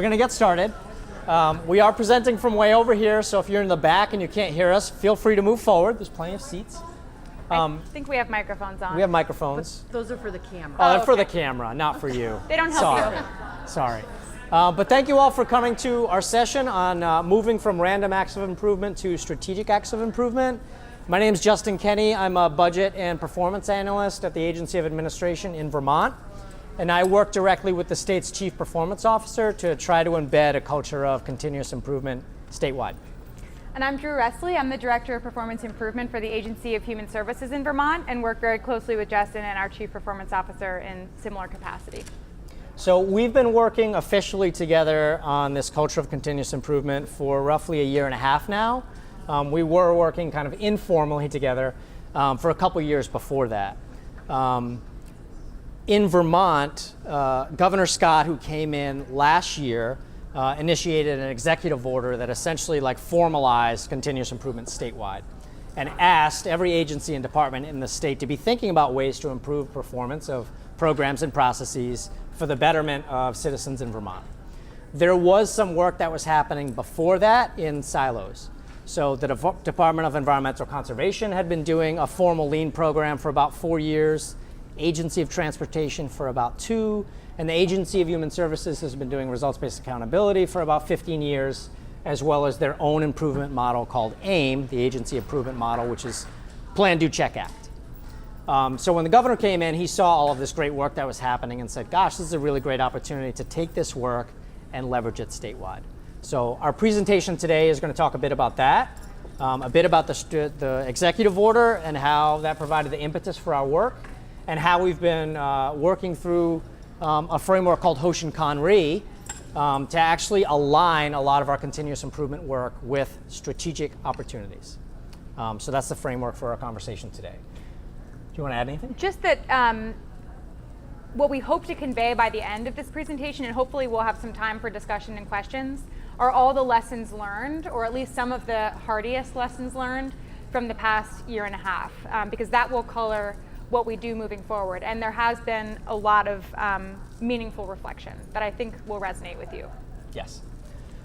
going to get started. We are presenting from way over here, so if you're in the back and you can't hear us, feel free to move forward. There's plenty of seats. I think we have microphones on. We have microphones. Those are for the camera. Oh, they're for the camera, not for you. They don't help you. Sorry. But thank you all for coming to our session on moving from random acts of improvement to strategic acts of improvement. My name is Justin Kenny. I'm a budget and performance analyst at the Agency of Administration in Vermont. And I work directly with the state's chief performance officer to try to embed a culture of continuous improvement statewide. And I'm Drew Ressley. I'm the Director of Performance Improvement for the Agency of Human Services in Vermont and work very closely with Justin and our Chief Performance Officer in similar capacity. So we've been working officially together on this culture of continuous improvement for roughly a year and a half now. We were working kind of informally together for a couple years before that. In Vermont, Governor Scott, who came in last year, initiated an executive order that essentially formalized continuous improvement statewide and asked every agency and department in the state to be thinking about ways to improve performance of programs and processes for the betterment of citizens in Vermont. There was some work that was happening before that in silos. So the Department of Environmental Conservation had been doing a formal lean program for about 4 years, Agency of Transportation for about 2, and the Agency of Human Services has been doing results-based accountability for about 15 years, as well as their own improvement model called AIM, the Agency Improvement Model, which is Plan, Do, Check, Act. So when the governor came in, he saw all of this great work that was happening and said, gosh, this is a really great opportunity to take this work and leverage it statewide. So our presentation today is going to talk a bit about that, a bit about the executive order and how that provided the impetus for our work, and how we've been working through a framework called Hoshinkanri to actually align a lot of our continuous improvement work with strategic opportunities. So that's the framework for our conversation today. Do you want to add anything? Just that what we hope to convey by the end of this presentation, and hopefully we'll have some time for discussion and questions, are all the lessons learned, or at least some of the hardiest lessons learned from the past year and a half, because that will color what we do moving forward. And there has been a lot of meaningful reflection that I think will resonate with you. Yes.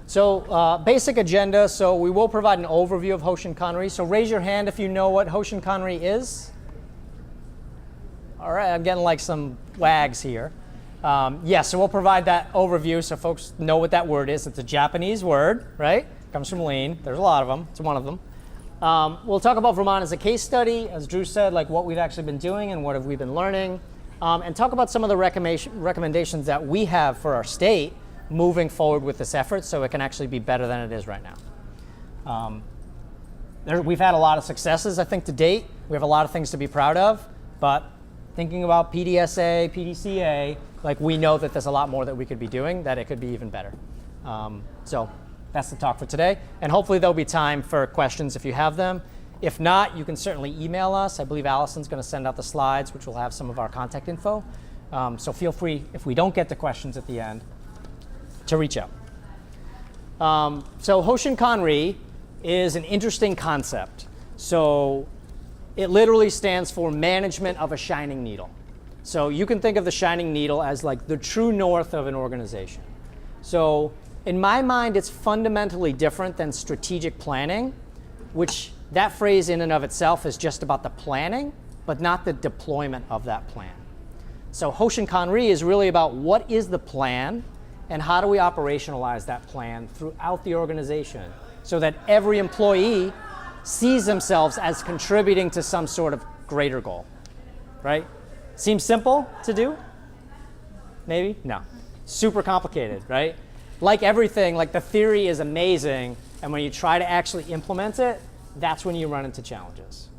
So basic agenda, so we will provide an overview of Hoshinkanri. So raise your hand if you know what Hoshinkanri is. All right, I'm getting some wags here. Yes, so we'll provide that overview so folks know what that word is. It's a Japanese word, right? Comes from lean. There's a lot of them. It's one of them. We'll talk about Vermont as a case study, as Drew said, what we've actually been doing and what have we been learning, and talk about some of the recommendations that we have for our state moving forward with this effort so it can actually be better than it is right now. We've had a lot of successes, I think, to date. We have a lot of things to be proud of, but thinking about PDSA, PDCA, we know that there's a lot more that we could be doing, that it could be even better. So that's the talk for today. And hopefully there'll be time for questions if you have them. If not, you can certainly email us. I believe Allison's going to send out the slides, which will have some of our contact info. So feel free, if we don't get to questions at the end, to reach out. So Hoshinkanri is an interesting concept. So it literally stands for management of a shining needle. So you can think of the shining needle as the true north of an organization. So in my mind, it's fundamentally different than strategic planning, which that phrase in and of itself is just about the planning, but not the deployment of that plan. So Hoshinkanri is really about what is the plan and how do we operationalize that plan throughout the organization so that every employee sees themselves as contributing to some sort of greater goal, right? Seems simple to do? Maybe? No. Super complicated, right? Like everything, the theory is amazing, and when you try to actually implement it, that's when you run into challenges,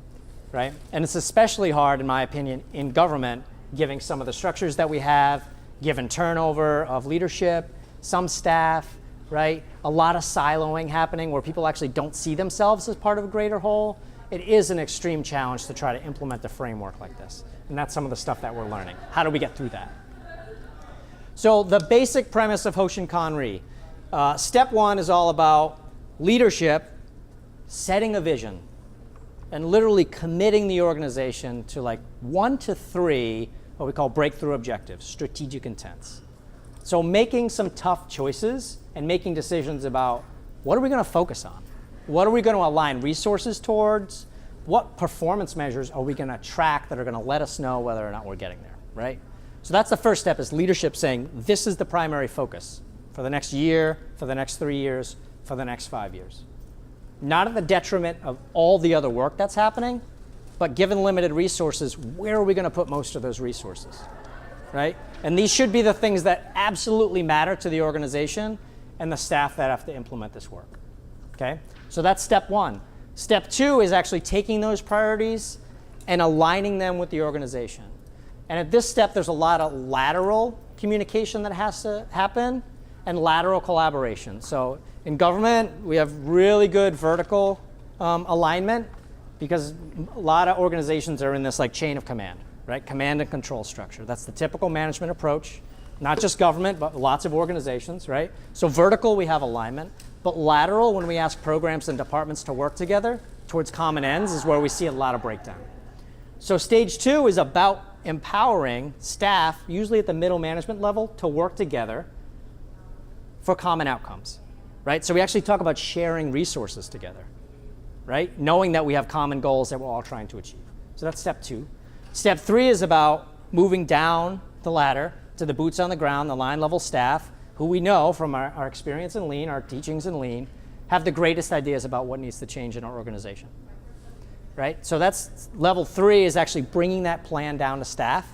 right? And it's especially hard, in my opinion, in government, given some of the structures that we have, given turnover of leadership, some staff, right? A lot of siloing happening where people actually don't see themselves as part of a greater whole. It is an extreme challenge to try to implement a framework like this. And that's some of the stuff that we're learning. How do we get through that? So the basic premise of Hoshinkanri, step one is all about leadership, setting a vision, and literally committing the organization to 1 to 3, what we call breakthrough objectives, strategic intents. So making some tough choices and making decisions about what are we going to focus on? What are we going to align resources towards? What performance measures are we going to track that are going to let us know whether or not we're getting there, right? So that's the first step, is leadership saying this is the primary focus for the next year, for the next 3 years, for the next 5 years. Not at the detriment of all the other work that's happening, but given limited resources, where are we going to put most of those resources, right? And these should be the things that absolutely matter to the organization and the staff that have to implement this work, okay? So that's step one. Step two is actually taking those priorities and aligning them with the organization. And at this step, there's a lot of lateral communication that has to happen and lateral collaboration. So in government, we have really good vertical alignment because a lot of organizations are in this like chain of command, right? Command and control structure. That's the typical management approach, not just government, but lots of organizations, right? So vertical, we have alignment, but lateral, when we ask programs and departments to work together towards common ends, is where we see a lot of breakdown. So stage two is about empowering staff, usually at the middle management level, to work together for common outcomes, right? So we actually talk about sharing resources together, right? Knowing that we have common goals that we're all trying to achieve. So that's step two. Step three is about moving down the ladder to the boots on the ground, the line level staff, who we know from our experience in Lean, our teachings in Lean, have the greatest ideas about what needs to change in our organization, right? So that's level three, is actually bringing that plan down to staff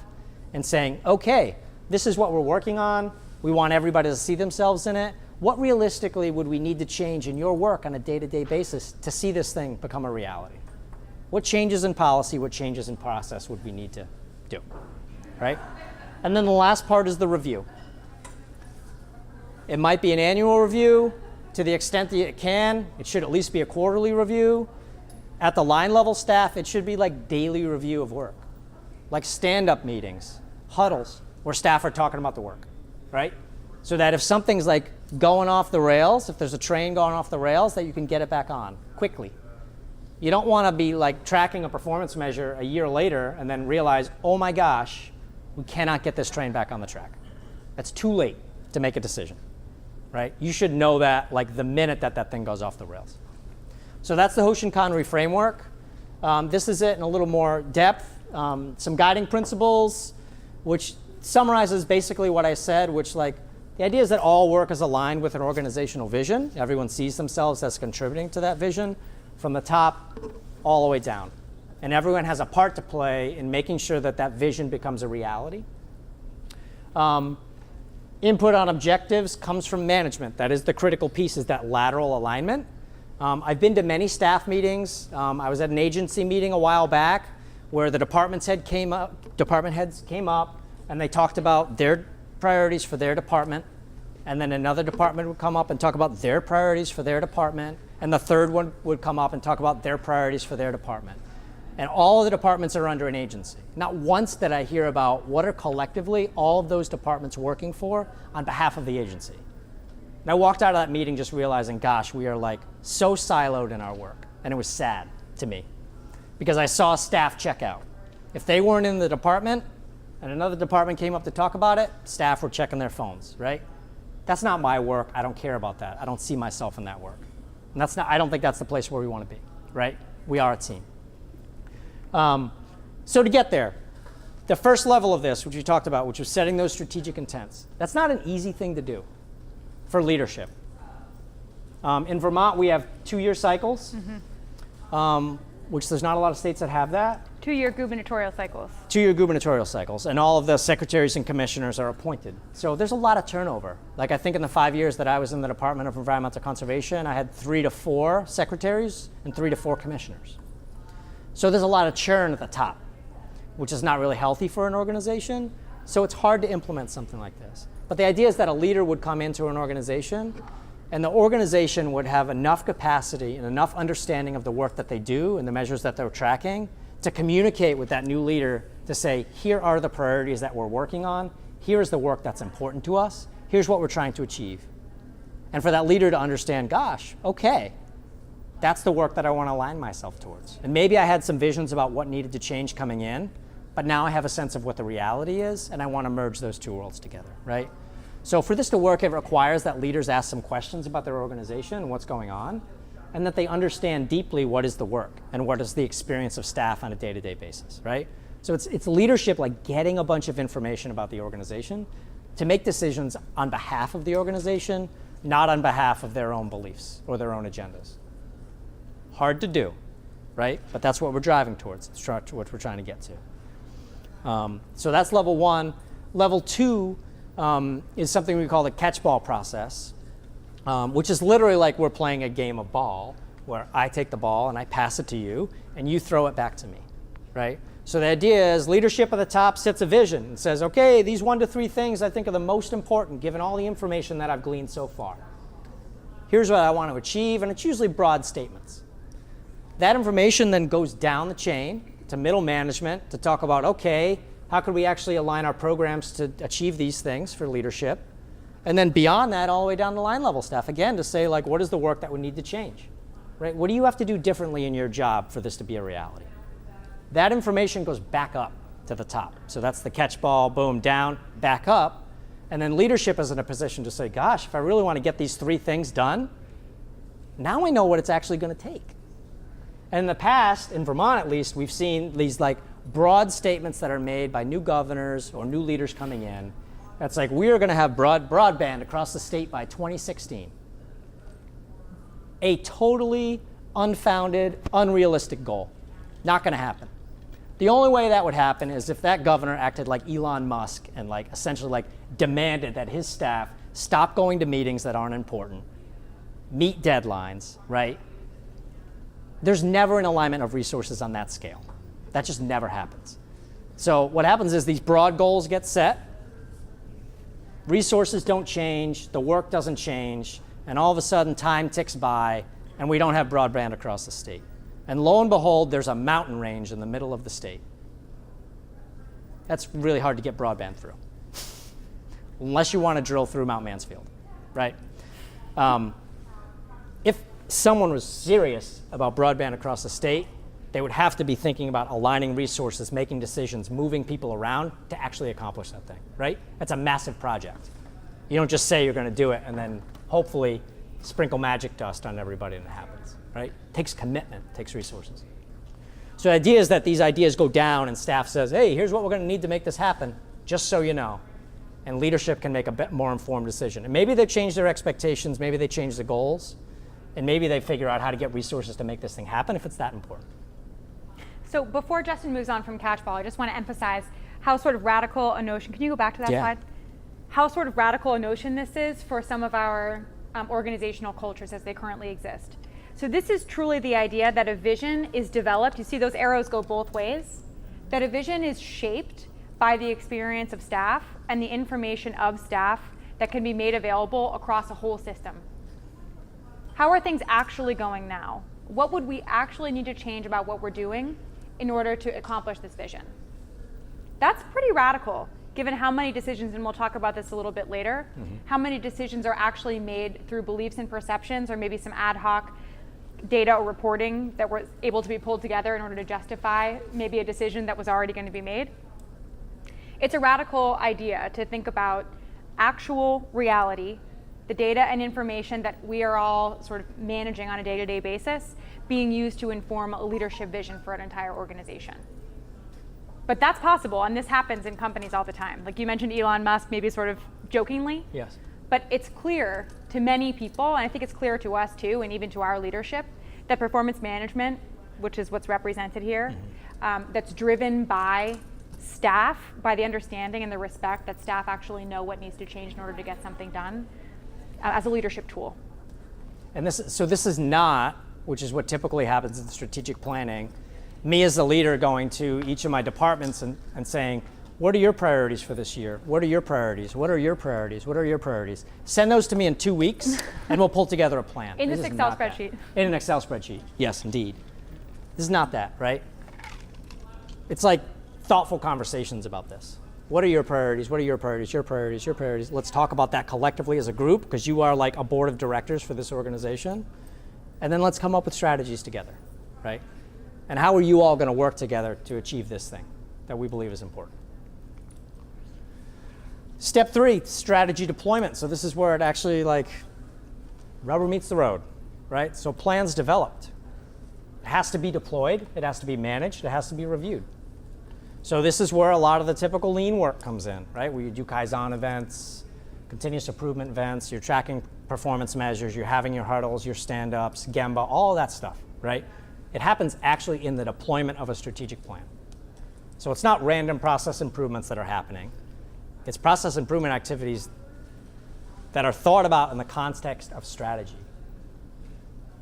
and saying, okay, this is what we're working on. We want everybody to see themselves in it. What realistically would we need to change in your work on a day-to-day basis to see this thing become a reality? What changes in policy, what changes in process would we need to do, right? And then the last part is the review. It might be an annual review. To the extent that it can, it should at least be a quarterly review. At the line level staff, it should be like daily review of work, like stand-up meetings, huddles, where staff are talking about the work, right? So that if something's like going off the rails, if there's a train going off the rails, that you can get it back on quickly. You don't want to be like tracking a performance measure a year later and then realize, oh my gosh, we cannot get this train back on the track. That's too late to make a decision, right? You should know that like the minute that that thing goes off the rails. So that's the Hoshinkanri framework. This is it in a little more depth. Some guiding principles, which summarizes basically what I said, which like the idea is that all work is aligned with an organizational vision. Everyone sees themselves as contributing to that vision from the top all the way down. And everyone has a part to play in making sure that that vision becomes a reality. Input on objectives comes from management. That is the critical piece, is that lateral alignment. I've been to many staff meetings. I was at an agency meeting a while back where the department heads came up and they talked about their priorities for their department. And then another department would come up and talk about their priorities for their department. And the third one would come up and talk about their priorities for their department. And all of the departments are under an agency. Not once did I hear about what are collectively all of those departments working for on behalf of the agency. And I walked out of that meeting just realizing, gosh, we are like so siloed in our work. And it was sad to me because I saw staff check out. If they weren't in the department and another department came up to talk about it, staff were checking their phones, right? That's not my work. I don't care about that. I don't see myself in that work. And I don't think that's the place where we want to be, right? We are a team. So to get there, the first level of this, which we talked about, which was setting those strategic intents, that's not an easy thing to do for leadership. In Vermont, we have 2-year cycles, which there's not a lot of states that have that. 2-year gubernatorial cycles. 2-year gubernatorial cycles, and all of the secretaries and commissioners are appointed. So there's a lot of turnover. Like I think in the 5 years that I was in the Department of Environmental Conservation, I had 3 to 4 secretaries and 3 to 4 commissioners. So there's a lot of churn at the top, which is not really healthy for an organization. So it's hard to implement something like this. But the idea is that a leader would come into an organization and the organization would have enough capacity and enough understanding of the work that they do and the measures that they're tracking to communicate with that new leader to say, here are the priorities that we're working on. Here's the work that's important to us. Here's what we're trying to achieve. And for that leader to understand, gosh, okay, that's the work that I want to align myself towards. And maybe I had some visions about what needed to change coming in, but now I have a sense of what the reality is, and I want to merge those two worlds together, right? So for this to work, it requires that leaders ask some questions about their organization and what's going on, and that they understand deeply what is the work and what is the experience of staff on a day-to-day basis, right? So it's leadership, like getting a bunch of information about the organization to make decisions on behalf of the organization, not on behalf of their own beliefs or their own agendas. Hard to do, right? But that's what we're driving towards. It's what we're trying to get to. So that's level one. Level two is something we call the catch-ball process, which is literally like we're playing a game of ball, where I take the ball and I pass it to you, and you throw it back to me, right? So the idea is leadership at the top sets a vision and says, okay, these 1 to 3 things I think are the most important given all the information that I've gleaned so far. Here's what I want to achieve, and it's usually broad statements. That information then goes down the chain to middle management to talk about, okay, how could we actually align our programs to achieve these things for leadership? And then beyond that, all the way down to line level staff, again, to say, like, what is the work that would need to change, right? What do you have to do differently in your job for this to be a reality? That information goes back up to the top. So that's the catch ball, boom, down, back up. And then leadership is in a position to say, gosh, if I really want to get these 3 things done, now I know what it's actually going to take. And in the past, in Vermont at least, we've seen these like broad statements that are made by new governors or new leaders coming in. That's like, we are going to have broadband across the state by 2016. A totally unfounded, unrealistic goal. Not going to happen. The only way that would happen is if that governor acted like Elon Musk and like essentially like demanded that his staff stop going to meetings that aren't important, meet deadlines, right? There's never an alignment of resources on that scale. That just never happens. So what happens is these broad goals get set, resources don't change, the work doesn't change, and all of a sudden time ticks by and we don't have broadband across the state. And lo and behold, there's a mountain range in the middle of the state. That's really hard to get broadband through, unless you want to drill through Mount Mansfield, right? If someone was serious about broadband across the state, they would have to be thinking about aligning resources, making decisions, moving people around to actually accomplish that thing, right? That's a massive project. You don't just say you're going to do it and then hopefully sprinkle magic dust on everybody and it happens, right? It takes commitment, it takes resources. So the idea is that these ideas go down and staff says, hey, here's what we're going to need to make this happen, just so you know. And leadership can make a bit more informed decision. And maybe they change their expectations, maybe they change the goals, and maybe they figure out how to get resources to make this thing happen if it's that important. So before Justin moves on from catchball, I just want to emphasize how sort of radical a notion, can you go back to that slide? How sort of radical a notion this is for some of our organizational cultures as they currently exist. So this is truly the idea that a vision is developed, you see those arrows go both ways, that a vision is shaped by the experience of staff and the information of staff that can be made available across a whole system. How are things actually going now? What would we actually need to change about what we're doing in order to accomplish this vision? That's pretty radical, given how many decisions, and we'll talk about this a little bit later, how many decisions are actually made through beliefs and perceptions, or maybe some ad hoc data or reporting that was able to be pulled together in order to justify maybe a decision that was already going to be made. It's a radical idea to think about actual reality, the data and information that we are all sort of managing on a day-to-day basis, being used to inform a leadership vision for an entire organization. But that's possible, and this happens in companies all the time. Like you mentioned Elon Musk, maybe sort of jokingly. Yes. But it's clear to many people, and I think it's clear to us too, and even to our leadership, that performance management, which is what's represented here, that's driven by staff, by the understanding and the respect that staff actually know what needs to change in order to get something done, as a leadership tool. And this is not, which is what typically happens in strategic planning, me as a leader going to each of my departments and saying, what are your priorities for this year? What are your priorities? What are your priorities? What are your priorities? Send those to me in 2 weeks and we'll pull together a plan. In this Excel spreadsheet. In an Excel spreadsheet, yes, indeed. This is not that, right? It's like thoughtful conversations about this. What are your priorities? What are your priorities? Your priorities, your priorities. Let's talk about that collectively as a group, because you are like a board of directors for this organization. And then let's come up with strategies together, right? And how are you all going to work together to achieve this thing that we believe is important? Step 3, strategy deployment. So this is where it actually like rubber meets the road, right? So plans developed. It has to be deployed, it has to be managed, it has to be reviewed. So this is where a lot of the typical lean work comes in, right? Where you do Kaizen events, continuous improvement events, you're tracking performance measures, you're having your huddles, your stand-ups, Gemba, all that stuff, right? It happens actually in the deployment of a strategic plan. So it's not random process improvements that are happening. It's process improvement activities that are thought about in the context of strategy,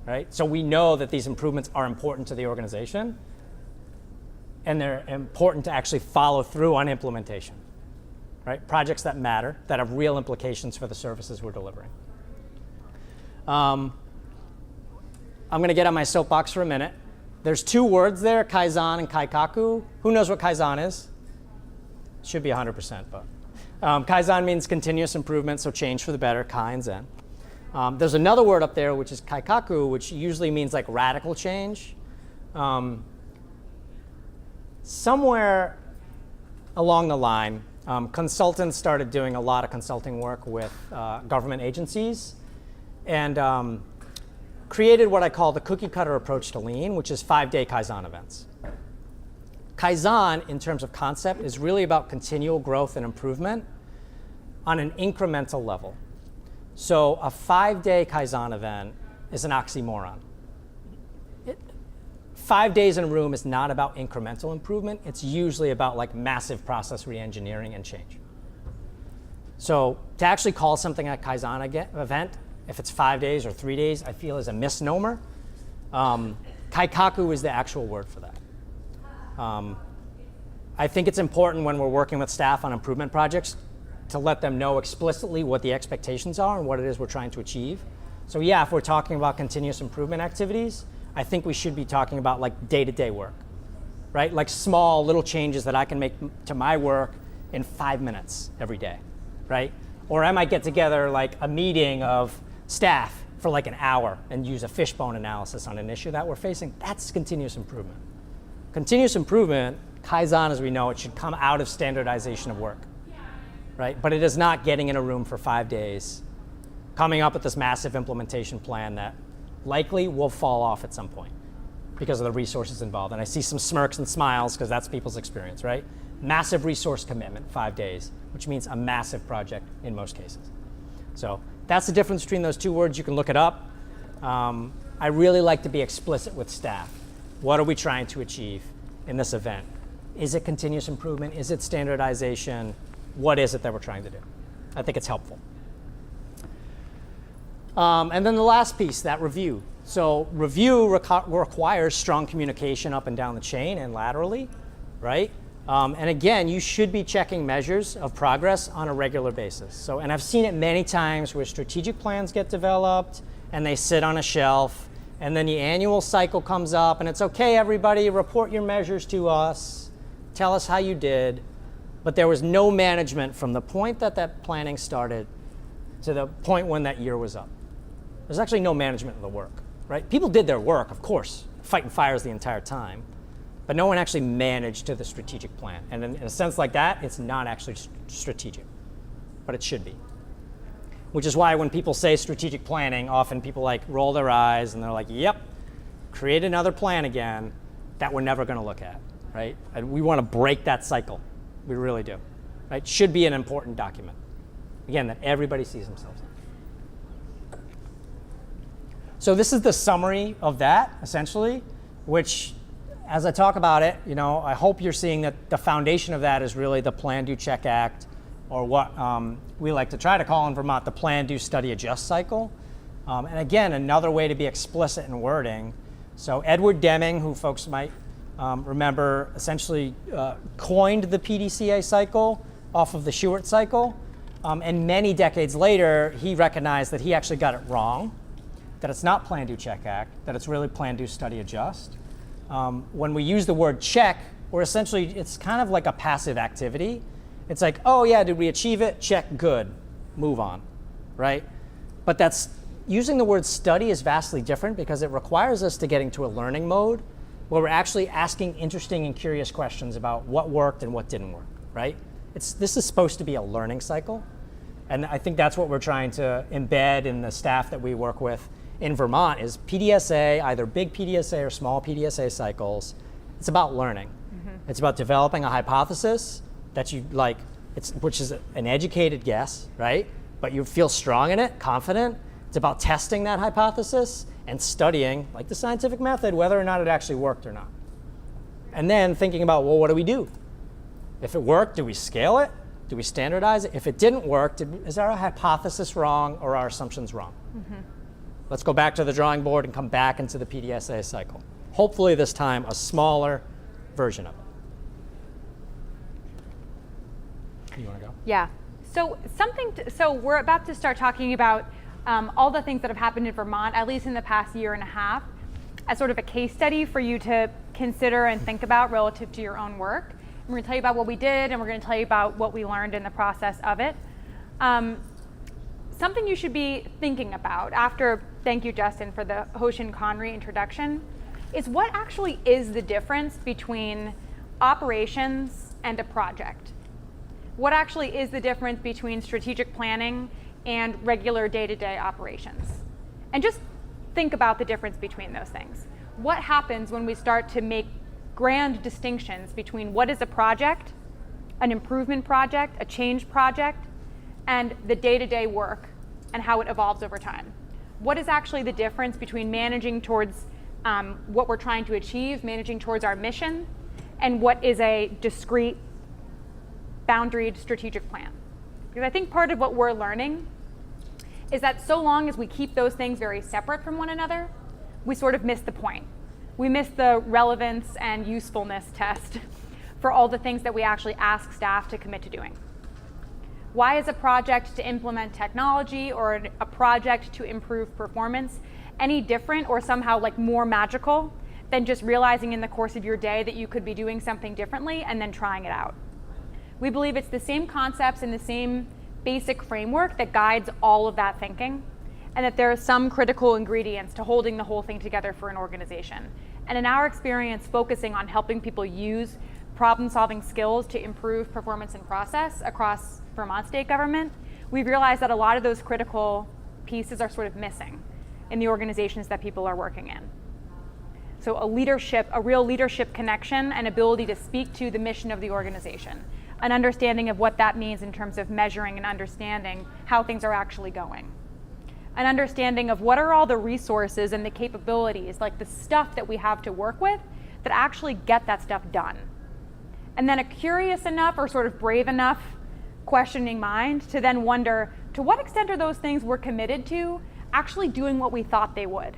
right? So we know that these improvements are important to the organization, and they're important to actually follow through on implementation, right? Projects that matter, that have real implications for the services we're delivering. I'm going to get on my soapbox for a minute. There's 2 words there, Kaizen and Kaikaku. Who knows what Kaizen is? Should be 100%, but. Kaizen means continuous improvement, so change for the better, Kai and Zen. There's another word up there, which is Kaikaku, which usually means like radical change. Somewhere along the line, consultants started doing a lot of consulting work with government agencies and created what I call the cookie cutter approach to lean, which is 5-day Kaizen events. Kaizen, in terms of concept, is really about continual growth and improvement on an incremental level. So a 5-day Kaizen event is an oxymoron. 5 days in a room is not about incremental improvement. It's usually about like massive process re-engineering and change. So to actually call something a Kaizen event, if it's 5 days or 3 days, I feel is a misnomer. Kaikaku is the actual word for that. I think it's important when we're working with staff on improvement projects to let them know explicitly what the expectations are and what it is we're trying to achieve. So yeah, if we're talking about continuous improvement activities, I think we should be talking about like day-to-day work, right? Like small little changes that I can make to my work in 5 minutes every day, right? Or I might get together like a meeting of staff for like an hour and use a fishbone analysis on an issue that we're facing. That's continuous improvement. Continuous improvement, Kaizen as we know it, should come out of standardization of work, right? But it is not getting in a room for 5 days, coming up with this massive implementation plan that likely will fall off at some point because of the resources involved. And I see some smirks and smiles because that's people's experience, right? Massive resource commitment, 5 days, which means a massive project in most cases. So that's the difference between those 2 words. You can look it up. I really like to be explicit with staff. What are we trying to achieve in this event? Is it continuous improvement? Is it standardization? What is it that we're trying to do? I think it's helpful. And then the last piece, that review. So review requires strong communication up and down the chain and laterally, right? And again, you should be checking measures of progress on a regular basis. So, and I've seen it many times where strategic plans get developed and they sit on a shelf, and then the annual cycle comes up and it's okay, everybody, report your measures to us, tell us how you did. But there was no management from the point that that planning started to the point when that year was up. There's actually no management of the work, right? People did their work, of course, fighting fires the entire time, but no one actually managed to the strategic plan. And in a sense like that, it's not actually strategic, but it should be. Which is why when people say strategic planning, often people like roll their eyes and they're like, yep, create another plan again that we're never gonna look at, right? And we wanna break that cycle, we really do, right? Should be an important document, again, that everybody sees themselves in. So this is the summary of that, essentially, which, as I talk about it, you know, I hope you're seeing that the foundation of that is really the Plan, Do, Check, Act, or what we like to try to call in Vermont the Plan, Do, Study, Adjust cycle. And again, another way to be explicit in wording. So Edward Deming, who folks might remember, essentially coined the PDCA cycle off of the Shewhart cycle. And many decades later, he recognized that he actually got it wrong, that it's not Plan, Do, Check, Act, that it's really Plan, Do, Study, Adjust. When we use the word check, or essentially it's kind of like a passive activity. It's like, oh yeah, did we achieve it? Check, good, move on, right? But that's, using the word study is vastly different because it requires us to get into a learning mode where we're actually asking interesting and curious questions about what worked and what didn't work, right? this is supposed to be a learning cycle. And I think that's what we're trying to embed in the staff that we work with in Vermont is PDSA, either big PDSA or small PDSA cycles. It's about learning. It's about developing a hypothesis that you like, which is an educated guess, right? But you feel strong in it, confident. It's about testing that hypothesis and studying, like the scientific method, whether or not it actually worked or not. And then thinking about, well, what do we do? If it worked, do we scale it? Do we standardize it? If it didn't work, is our hypothesis wrong or our assumptions wrong? Let's go back to the drawing board and come back into the PDSA cycle. Hopefully this time a smaller version of it. You want to go? Yeah. So so we're about to start talking about all the things that have happened in Vermont, at least in the past year and a half, as sort of a case study for you to consider and think about relative to your own work. And we're going to tell you about what we did, and we're going to tell you about what we learned in the process of it. Something you should be thinking about after, thank you, Justin, for the Hoshinkanri introduction, is what actually is the difference between operations and a project? What actually is the difference between strategic planning and regular day-to-day operations? And just think about the difference between those things. What happens when we start to make grand distinctions between what is a project, an improvement project, a change project, and the day-to-day work and how it evolves over time? What is actually the difference between managing towards what we're trying to achieve, managing towards our mission, and what is a discrete, boundaried strategic plan? Because I think part of what we're learning is that so long as we keep those things very separate from one another, we sort of miss the point. We miss the relevance and usefulness test for all the things that we actually ask staff to commit to doing. Why is a project to implement technology or a project to improve performance any different or somehow like more magical than just realizing in the course of your day that you could be doing something differently and then trying it out? We believe it's the same concepts and the same basic framework that guides all of that thinking, and that there are some critical ingredients to holding the whole thing together for an organization. And in our experience, focusing on helping people use problem-solving skills to improve performance and process across Vermont state government, we've realized that a lot of those critical pieces are sort of missing in the organizations that people are working in. So a real leadership connection and ability to speak to the mission of the organization, an understanding of what that means in terms of measuring and understanding how things are actually going. An understanding of what are all the resources and the capabilities, like the stuff that we have to work with, that actually get that stuff done. And then a curious enough or sort of brave enough questioning mind to then wonder, to what extent are those things we're committed to actually doing what we thought they would?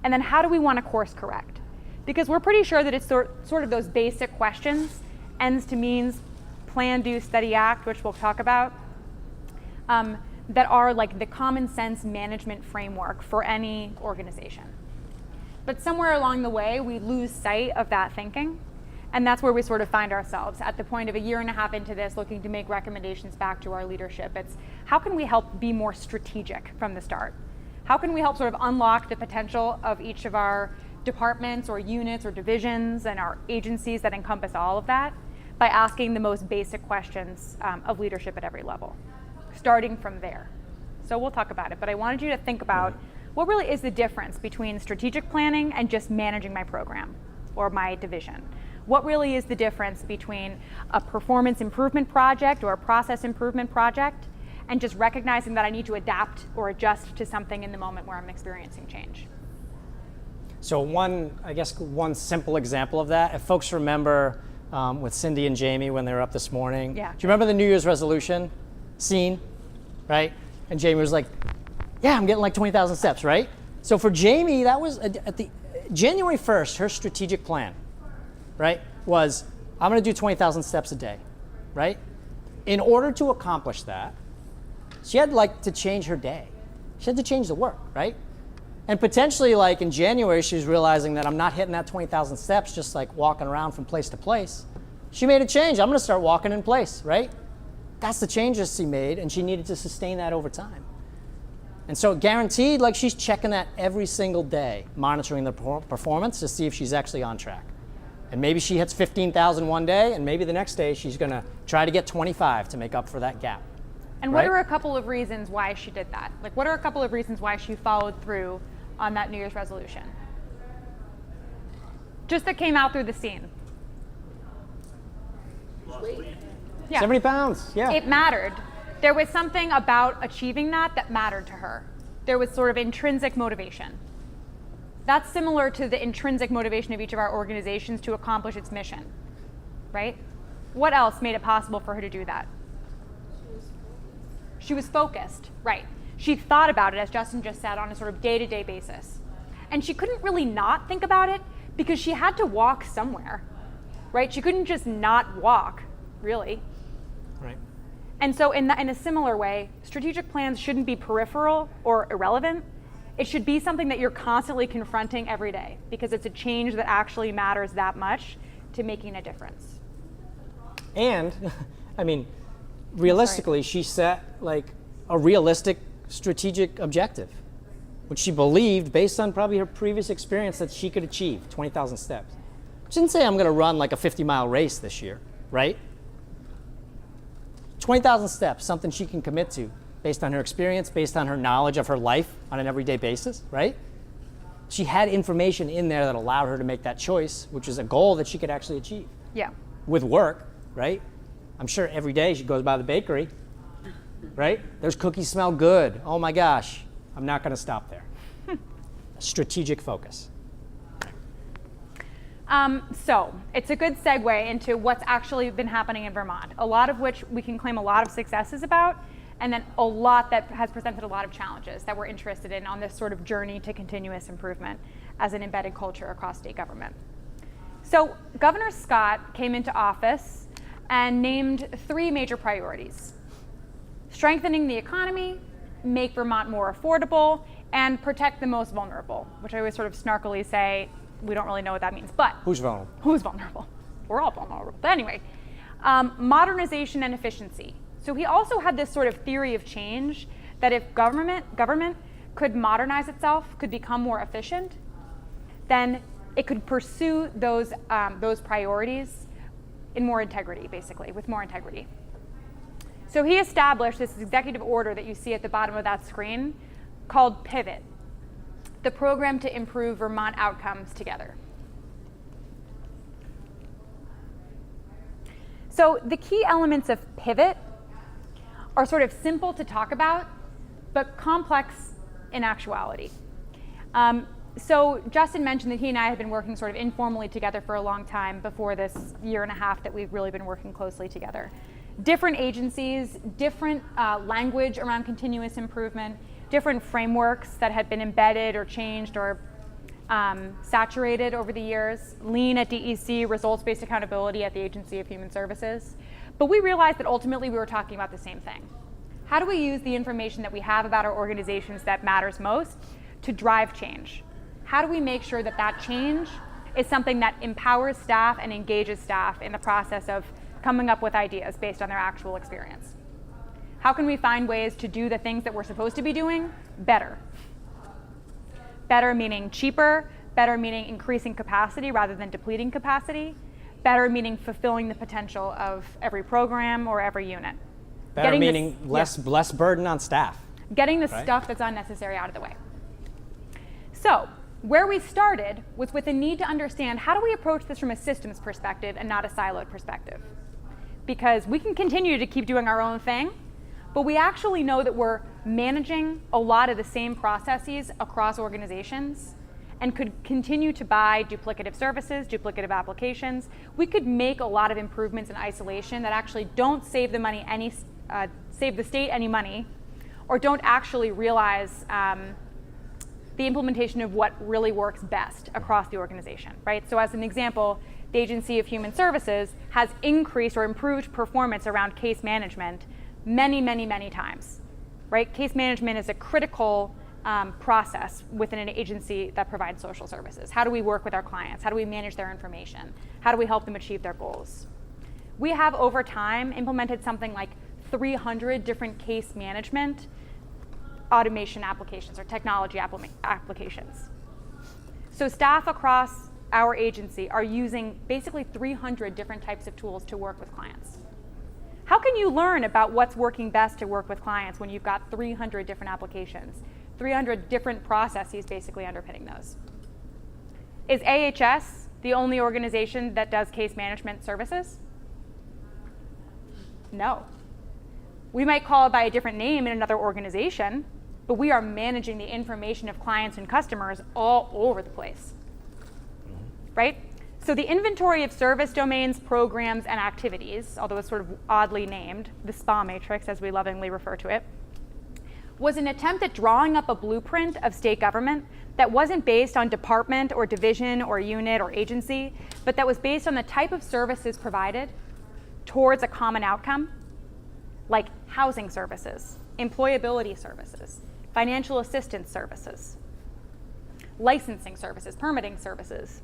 And then how do we want to course correct? Because we're pretty sure that it's sort of those basic questions, ends to means, plan, do, study, act, which we'll talk about, that are like the common sense management framework for any organization. But somewhere along the way, we lose sight of that thinking. And that's where we sort of find ourselves at the point of a year and a half into this, looking to make recommendations back to our leadership. It's how can we help be more strategic from the start? How can we help sort of unlock the potential of each of our departments or units or divisions and our agencies that encompass all of that by asking the most basic questions of leadership at every level, starting from there. So we'll talk about it, but I wanted you to think about what really is the difference between strategic planning and just managing my program or my division. What really is the difference between a performance improvement project or a process improvement project and just recognizing that I need to adapt or adjust to something in the moment where I'm experiencing change? So one simple example of that, if folks remember with Cindy and Jamie when they were up this morning, Yeah. do you remember the New Year's resolution scene, right? And Jamie was like, yeah, I'm getting like 20,000 steps, right? So for Jamie, that was at the January 1st, her strategic plan, right, was I'm going to do 20,000 steps a day, right? In order to accomplish that, she had like to change her day. She had to change the work, right? And potentially like in January, she was realizing that I'm not hitting that 20,000 steps just like walking around from place to place. She made a change. I'm going to start walking in place, right? That's the changes she made, and she needed to sustain that over time. And so guaranteed, like she's checking that every single day, monitoring the performance to see if she's actually on track. And maybe she hits 15,000 one day, and maybe the next day she's going to try to get 25 to make up for that gap. And what are a couple of reasons why she did that? Like, what are a couple of reasons why she followed through on that New Year's resolution? Just that came out through the scene. Yeah. 70 pounds, yeah. It mattered. There was something about achieving that mattered to her. There was sort of intrinsic motivation. That's similar to the intrinsic motivation of each of our organizations to accomplish its mission, right? What else made it possible for her to do that? She was focused, right. She thought about it, as Justin just said, on a sort of day-to-day basis. And she couldn't really not think about it because she had to walk somewhere, right? She couldn't just not walk, really. Right. And so in a similar way, strategic plans shouldn't be peripheral or irrelevant. It should be something that you're constantly confronting every day because it's a change that actually matters that much to making a difference. And, I mean, realistically, she set like a realistic strategic objective, which she believed, based on probably her previous experience, that she could achieve 20,000 steps. She didn't say, I'm going to run like a 50-mile race this year, right? 20,000 steps, something she can commit to based on her experience, based on her knowledge of her life on an everyday basis, right? She had information in there that allowed her to make that choice, which is a goal that she could actually achieve. Yeah. With work, right? I'm sure every day she goes by the bakery, right? Those cookies smell good. Oh my gosh, I'm not going to stop there. Strategic focus. So it's a good segue into what's actually been happening in Vermont, a lot of which we can claim a lot of successes about, and then a lot that has presented a lot of challenges that we're interested in on this sort of journey to continuous improvement as an embedded culture across state government. So Governor Scott came into office and named 3 major priorities: strengthening the economy, make Vermont more affordable, and protect the most vulnerable, which I always sort of snarkily say, we don't really know what that means, but Who's vulnerable? Who's vulnerable? We're all vulnerable. But anyway, modernization and efficiency. So he also had this sort of theory of change that if government could modernize itself, could become more efficient, then it could pursue those priorities in more integrity, basically, with more integrity. So he established this executive order that you see at the bottom of that screen called Pivot, the program to improve Vermont outcomes together. So the key elements of Pivot are sort of simple to talk about, but complex in actuality. So Justin mentioned that he and I have been working sort of informally together for a long time before this year and a half that we've really been working closely together. Different agencies, different language around continuous improvement, different frameworks that had been embedded or changed or saturated over the years. Lean at DEC, results-based accountability at the Agency of Human Services. But we realized that ultimately we were talking about the same thing. How do we use the information that we have about our organizations that matters most to drive change? How do we make sure that that change is something that empowers staff and engages staff in the process of coming up with ideas based on their actual experience? How can we find ways to do the things that we're supposed to be doing better? Better meaning cheaper, better meaning increasing capacity rather than depleting capacity, better meaning fulfilling the potential of every program or every unit. Better meaning less burden on staff. Getting the stuff that's unnecessary out of the way. So, where we started was with a need to understand how do we approach this from a systems perspective and not a siloed perspective. Because we can continue to keep doing our own thing, but we actually know that we're managing a lot of the same processes across organizations and could continue to buy duplicative services, duplicative applications. We could make a lot of improvements in isolation that actually don't save the state any money, or don't actually realize the implementation of what really works best across the organization, right? So as an example, the Agency of Human Services has increased or improved performance around case management many, many, many times, right? Case management is a critical process within an agency that provides social services. How do we work with our clients? How do we manage their information? How do we help them achieve their goals? We have over time implemented something like 300 different case management automation applications or technology applications. So staff across our agency, are using basically 300 different types of tools to work with clients. How can you learn about what's working best to work with clients when you've got 300 different applications, 300 different processes basically underpinning those? Is AHS the only organization that does case management services? No. We might call it by a different name in another organization, but we are managing the information of clients and customers all over the place, right? So the inventory of service domains, programs, and activities, although it's sort of oddly named, the SPA matrix as we lovingly refer to it, was an attempt at drawing up a blueprint of state government that wasn't based on department or division or unit or agency, but that was based on the type of services provided towards a common outcome, like housing services, employability services, financial assistance services, licensing services, permitting services,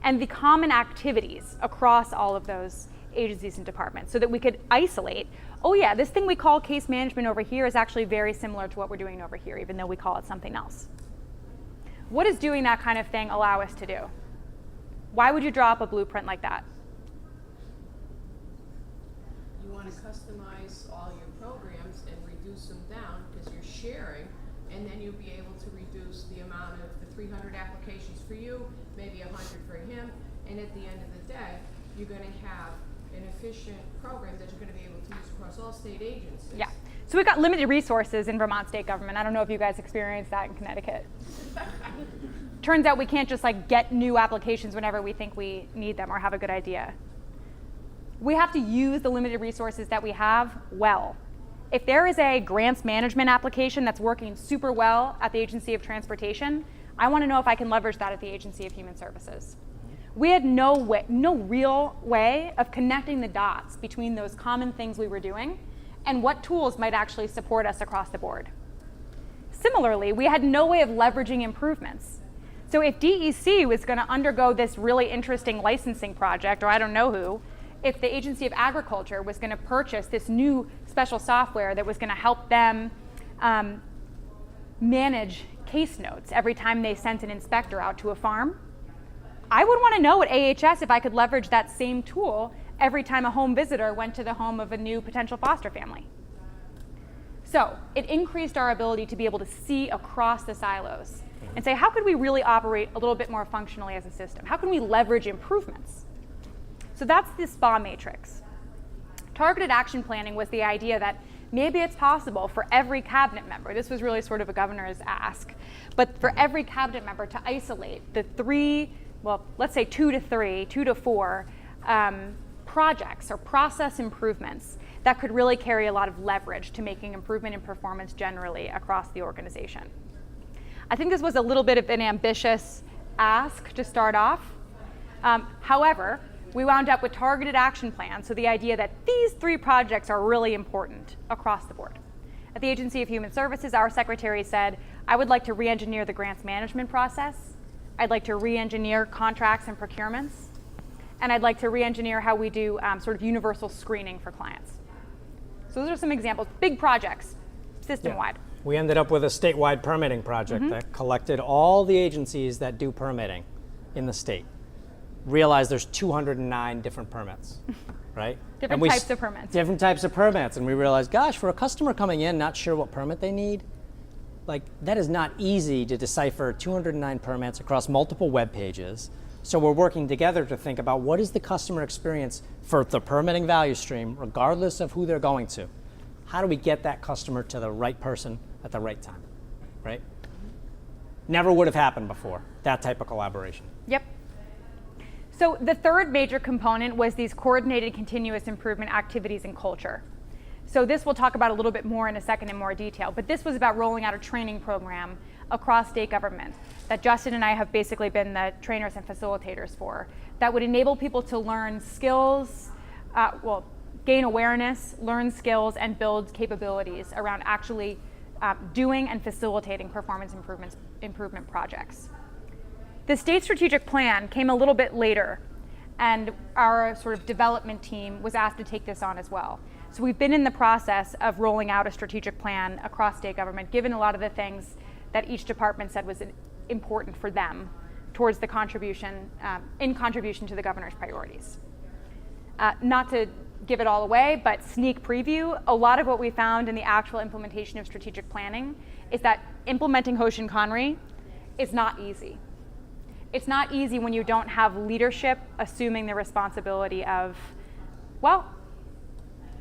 and the common activities across all of those agencies and departments so that we could isolate, oh yeah, this thing we call case management over here is actually very similar to what we're doing over here, even though we call it something else. What does doing that kind of thing allow us to do? Why would you draw up a blueprint like that? You want to customize all your programs and reduce them down because you're sharing, and then you'll be able to reduce the amount of the 300 applications for you, maybe 100 for him, and at the end of the day, you're going to have an efficient program that you're going to be able to use across all state agencies. Yeah. So we've got limited resources in Vermont state government. I don't know if you guys experienced that in Connecticut. Turns out we can't just like get new applications whenever we think we need them or have a good idea. We have to use the limited resources that we have well. If there is a grants management application that's working super well at the Agency of Transportation, I want to know if I can leverage that at the Agency of Human Services. We had no real way of connecting the dots between those common things we were doing and what tools might actually support us across the board. Similarly, we had no way of leveraging improvements. So if DEC was going to undergo this really interesting licensing project, or I don't know who, if the Agency of Agriculture was going to purchase this new special software that was going to help them manage case notes every time they sent an inspector out to a farm, I would want to know at AHS if I could leverage that same tool every time a home visitor went to the home of a new potential foster family. So it increased our ability to be able to see across the silos and say, how could we really operate a little bit more functionally as a system? How can we leverage improvements? So that's the SPA matrix. Targeted action planning was the idea that maybe it's possible for every cabinet member, this was really sort of a governor's ask, but for every cabinet member to isolate the three, well, let's say 2 to 4 projects or process improvements that could really carry a lot of leverage to making improvement in performance generally across the organization. I think this was a little bit of an ambitious ask to start off. However, we wound up with targeted action plans, so the idea that these 3 projects are really important across the board. At the Agency of Human Services, our secretary said, I would like to re-engineer the grants management process. I'd like to re-engineer contracts and procurements. And I'd like to re-engineer how we do sort of universal screening for clients. So those are some examples, big projects, system-wide. Yeah. We ended up with a statewide permitting project that collected all the agencies that do permitting in the state. Realized there's 209 different permits, right? Different types of permits. Different types of permits. And we realized, gosh, for a customer coming in, not sure what permit they need, like that is not easy to decipher 209 permits across multiple web pages. So we're working together to think about what is the customer experience for the permitting value stream, regardless of who they're going to. How do we get that customer to the right person at the right time, right? Never would have happened before, that type of collaboration. Yep. So the third major component was these coordinated continuous improvement activities and culture. So this we'll talk about a little bit more in a second in more detail, but this was about rolling out a training program across state government that Justin and I have basically been the trainers and facilitators for, that would enable people to learn skills, gain awareness, learn skills, and build capabilities around actually doing and facilitating performance improvement projects. The state strategic plan came a little bit later, and our sort of development team was asked to take this on as well. So we've been in the process of rolling out a strategic plan across state government, given a lot of the things that each department said was important for them towards the contribution, in contribution to the governor's priorities. Not to give it all away, but sneak preview, a lot of what we found in the actual implementation of strategic planning is that implementing Hoshinkanri is not easy. It's not easy when you don't have leadership assuming the responsibility of, well,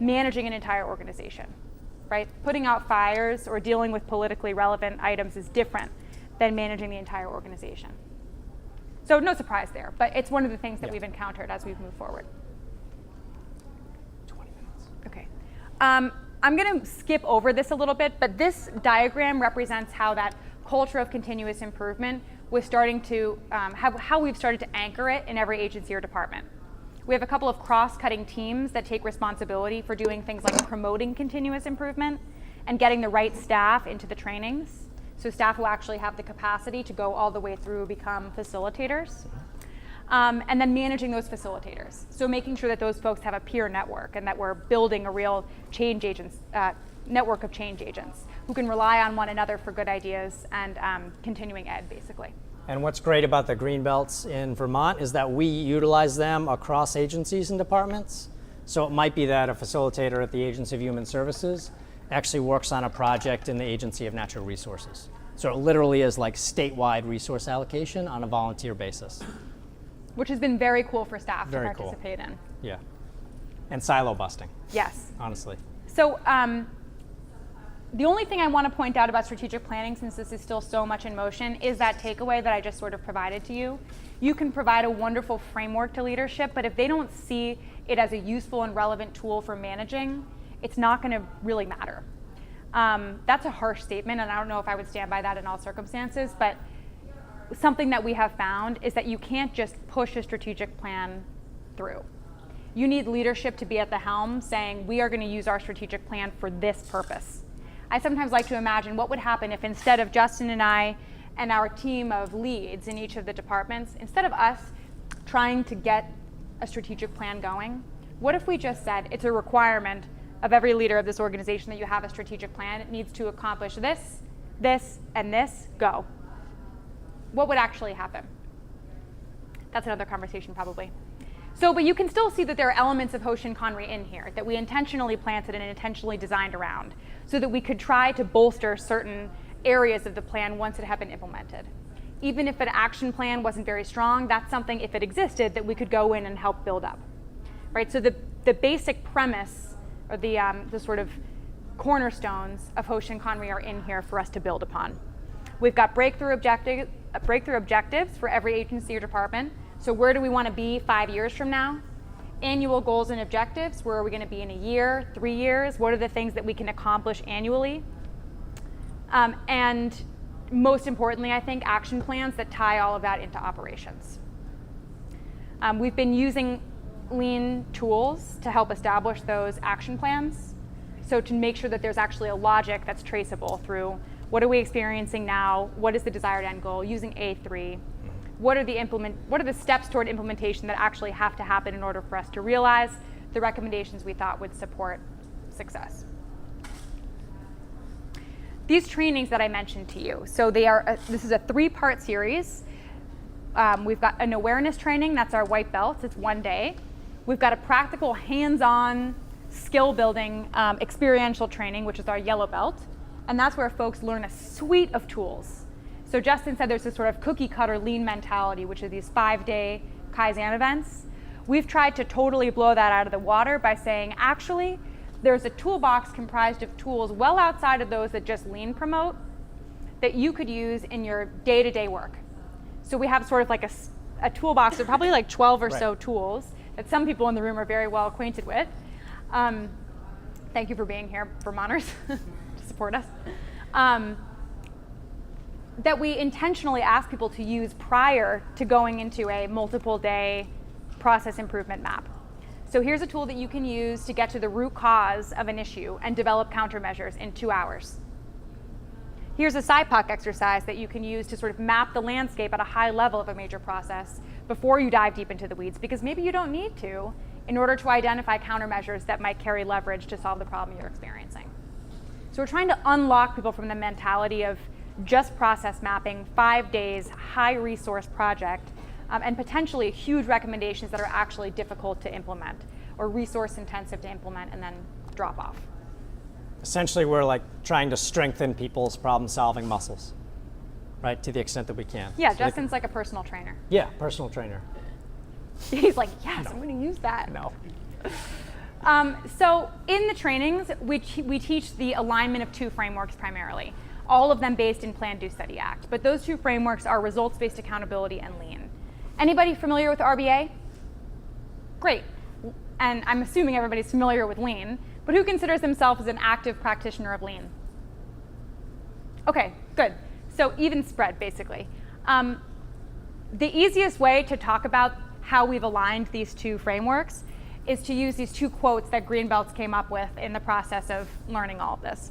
managing an entire organization, right? Putting out fires or dealing with politically relevant items is different than managing the entire organization. So no surprise there, but it's one of the things that we've encountered as we've moved forward. 20 minutes. Okay. I'm going to skip over this a little bit, but this diagram represents how that culture of continuous improvement was starting to, how we've started to anchor it in every agency or department. We have a couple of cross-cutting teams that take responsibility for doing things like promoting continuous improvement and getting the right staff into the trainings. So staff who actually have the capacity to go all the way through become facilitators. And then managing those facilitators. So making sure that those folks have a peer network and that we're building a real change agents, network of change agents who can rely on one another for good ideas and continuing ed, basically. And what's great about the green belts in Vermont is that we utilize them across agencies and departments. So it might be that a facilitator at the Agency of Human Services actually works on a project in the Agency of Natural Resources. So it literally is like statewide resource allocation on a volunteer basis. Which has been very cool for staff Very to participate in. Yeah. And silo busting, Yes. honestly. So the only thing I want to point out about strategic planning, since this is still so much in motion, is that takeaway that I just sort of provided to you. You can provide a wonderful framework to leadership, but if they don't see it as a useful and relevant tool for managing, it's not going to really matter. That's a harsh statement, and I don't know if I would stand by that in all circumstances, but something that we have found is that you can't just push a strategic plan through. You need leadership to be at the helm saying, we are going to use our strategic plan for this purpose. I sometimes like to imagine what would happen if instead of Justin and I and our team of leads in each of the departments, instead of us trying to get a strategic plan going, what if we just said it's a requirement of every leader of this organization that you have a strategic plan. It needs to accomplish this, this, and this, go. What would actually happen? That's another conversation probably. So, but you can still see that there are elements of Hoshinkanri in here that we intentionally planted and intentionally designed around so that we could try to bolster certain areas of the plan once it had been implemented. Even if an action plan wasn't very strong, that's something, if it existed, that we could go in and help build up. Right? So the basic premise or the sort of cornerstones of Hoshinkanri are in here for us to build upon. We've got breakthrough objectives for every agency or department. So where do we want to be 5 years from now? Annual goals and objectives. Where are we going to be in a year, 3 years? What are the things that we can accomplish annually? And most importantly, I think, action plans that tie all of that into operations. We've been using lean tools to help establish those action plans. So to make sure that there's actually a logic that's traceable through what are we experiencing now? What is the desired end goal? Using A3. What are the steps toward implementation that actually have to happen in order for us to realize the recommendations we thought would support success? These trainings that I mentioned to you, so this is a 3-part series. We've got an awareness training, that's our white belt, it's 1 day. We've got a practical hands-on skill building experiential training, which is our yellow belt. And that's where folks learn a suite of tools. So Justin said there's this sort of cookie cutter lean mentality, which are these 5-day Kaizen events. We've tried to totally blow that out of the water by saying, actually, there's a toolbox comprised of tools well outside of those that just lean promote that you could use in your day-to-day work. So we have sort of like a toolbox of probably like 12 or so tools that some people in the room are very well acquainted with. Thank you for being here, Vermonters, to support us. That we intentionally ask people to use prior to going into a multiple day process improvement map. So here's a tool that you can use to get to the root cause of an issue and develop countermeasures in 2 hours. Here's a SIPOC exercise that you can use to sort of map the landscape at a high level of a major process before you dive deep into the weeds, because maybe you don't need to in order to identify countermeasures that might carry leverage to solve the problem you're experiencing. So we're trying to unlock people from the mentality of just process mapping, 5 days, high resource project, and potentially huge recommendations that are actually difficult to implement or resource intensive to implement and then drop off. Essentially, we're like trying to strengthen people's problem-solving muscles, right, to the extent that we can. Yeah, So Justin's like a personal trainer. yeah, personal trainer. He's like, yes, I'm going to use that. No. So in the trainings, we teach the alignment of 2 frameworks primarily, all of them based in Plan, Do, Study, Act. But those 2 frameworks are results-based accountability and lean. Anybody familiar with RBA? Great. And I'm assuming everybody's familiar with lean, but who considers themselves as an active practitioner of lean? Okay, good. So even spread, basically. The easiest way to talk about how we've aligned these 2 frameworks is to use these 2 quotes that Greenbelts came up with in the process of learning all of this.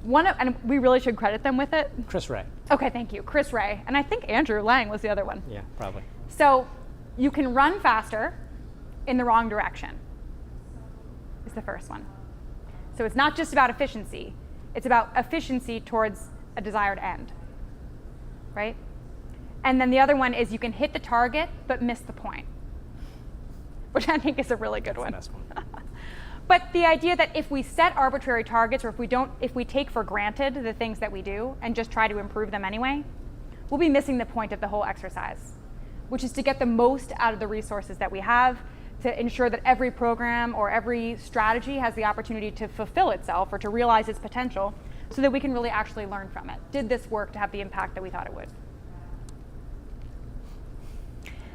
And we really should credit them with it. Chris Ray. Okay, thank you. Chris Ray. And I think Andrew Lang was the other one. Yeah, probably. So you can run faster in the wrong direction is the first one. So it's not just about efficiency. It's about efficiency towards a desired end, right? And then the other one is you can hit the target but miss the point, which I think is a really good one. That's the best one. But the idea that if we set arbitrary targets, or if we take for granted the things that we do and just try to improve them anyway, we'll be missing the point of the whole exercise, which is to get the most out of the resources that we have, to ensure that every program or every strategy has the opportunity to fulfill itself or to realize its potential so that we can really actually learn from it. Did this work to have the impact that we thought it would?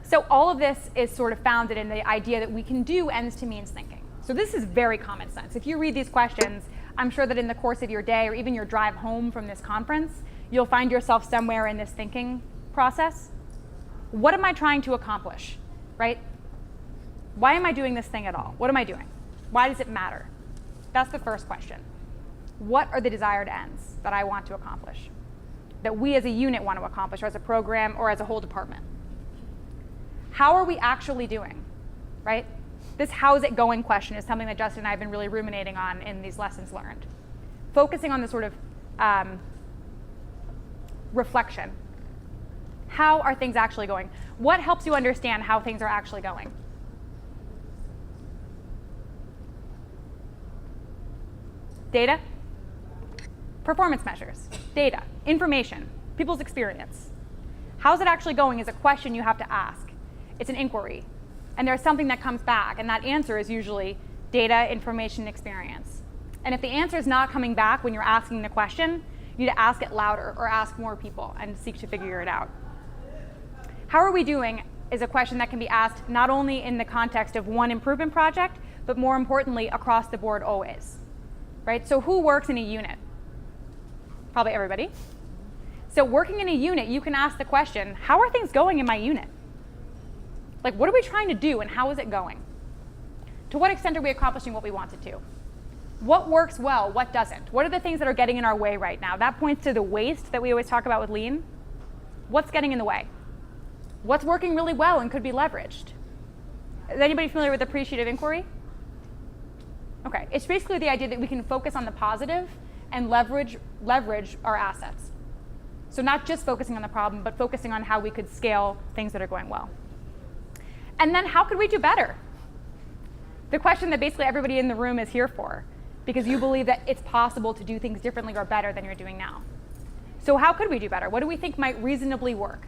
So all of this is sort of founded in the idea that we can do ends to means thinking. So this is very common sense. If you read these questions, I'm sure that in the course of your day or even your drive home from this conference, you'll find yourself somewhere in this thinking process. What am I trying to accomplish, right? Why am I doing this thing at all? What am I doing? Why does it matter? That's the first question. What are the desired ends that I want to accomplish, that we as a unit want to accomplish, or as a program, or as a whole department? How are we actually doing, right? This how's it going question is something that Justin and I have been really ruminating on in these lessons learned. Focusing on the sort of reflection. How are things actually going? What helps you understand how things are actually going? Data, performance measures, data, information, people's experience. How's it actually going is a question you have to ask. It's an inquiry. And there's something that comes back, and that answer is usually data, information, experience. And if the answer is not coming back when you're asking the question, you need to ask it louder or ask more people and seek to figure it out. How are we doing is a question that can be asked not only in the context of one improvement project, but more importantly, across the board always. Right? So who works in a unit? Probably everybody. So working in a unit, you can ask the question, how are things going in my unit? Like, what are we trying to do and how is it going? To what extent are we accomplishing what we wanted to? What works well, what doesn't? What are the things that are getting in our way right now? That points to the waste that we always talk about with lean. What's getting in the way? What's working really well and could be leveraged? Is anybody familiar with appreciative inquiry? Okay, it's basically the idea that we can focus on the positive and leverage our assets. So not just focusing on the problem, but focusing on how we could scale things that are going well. And then how could we do better? The question that basically everybody in the room is here for, because you believe that it's possible to do things differently or better than you're doing now. So how could we do better? What do we think might reasonably work?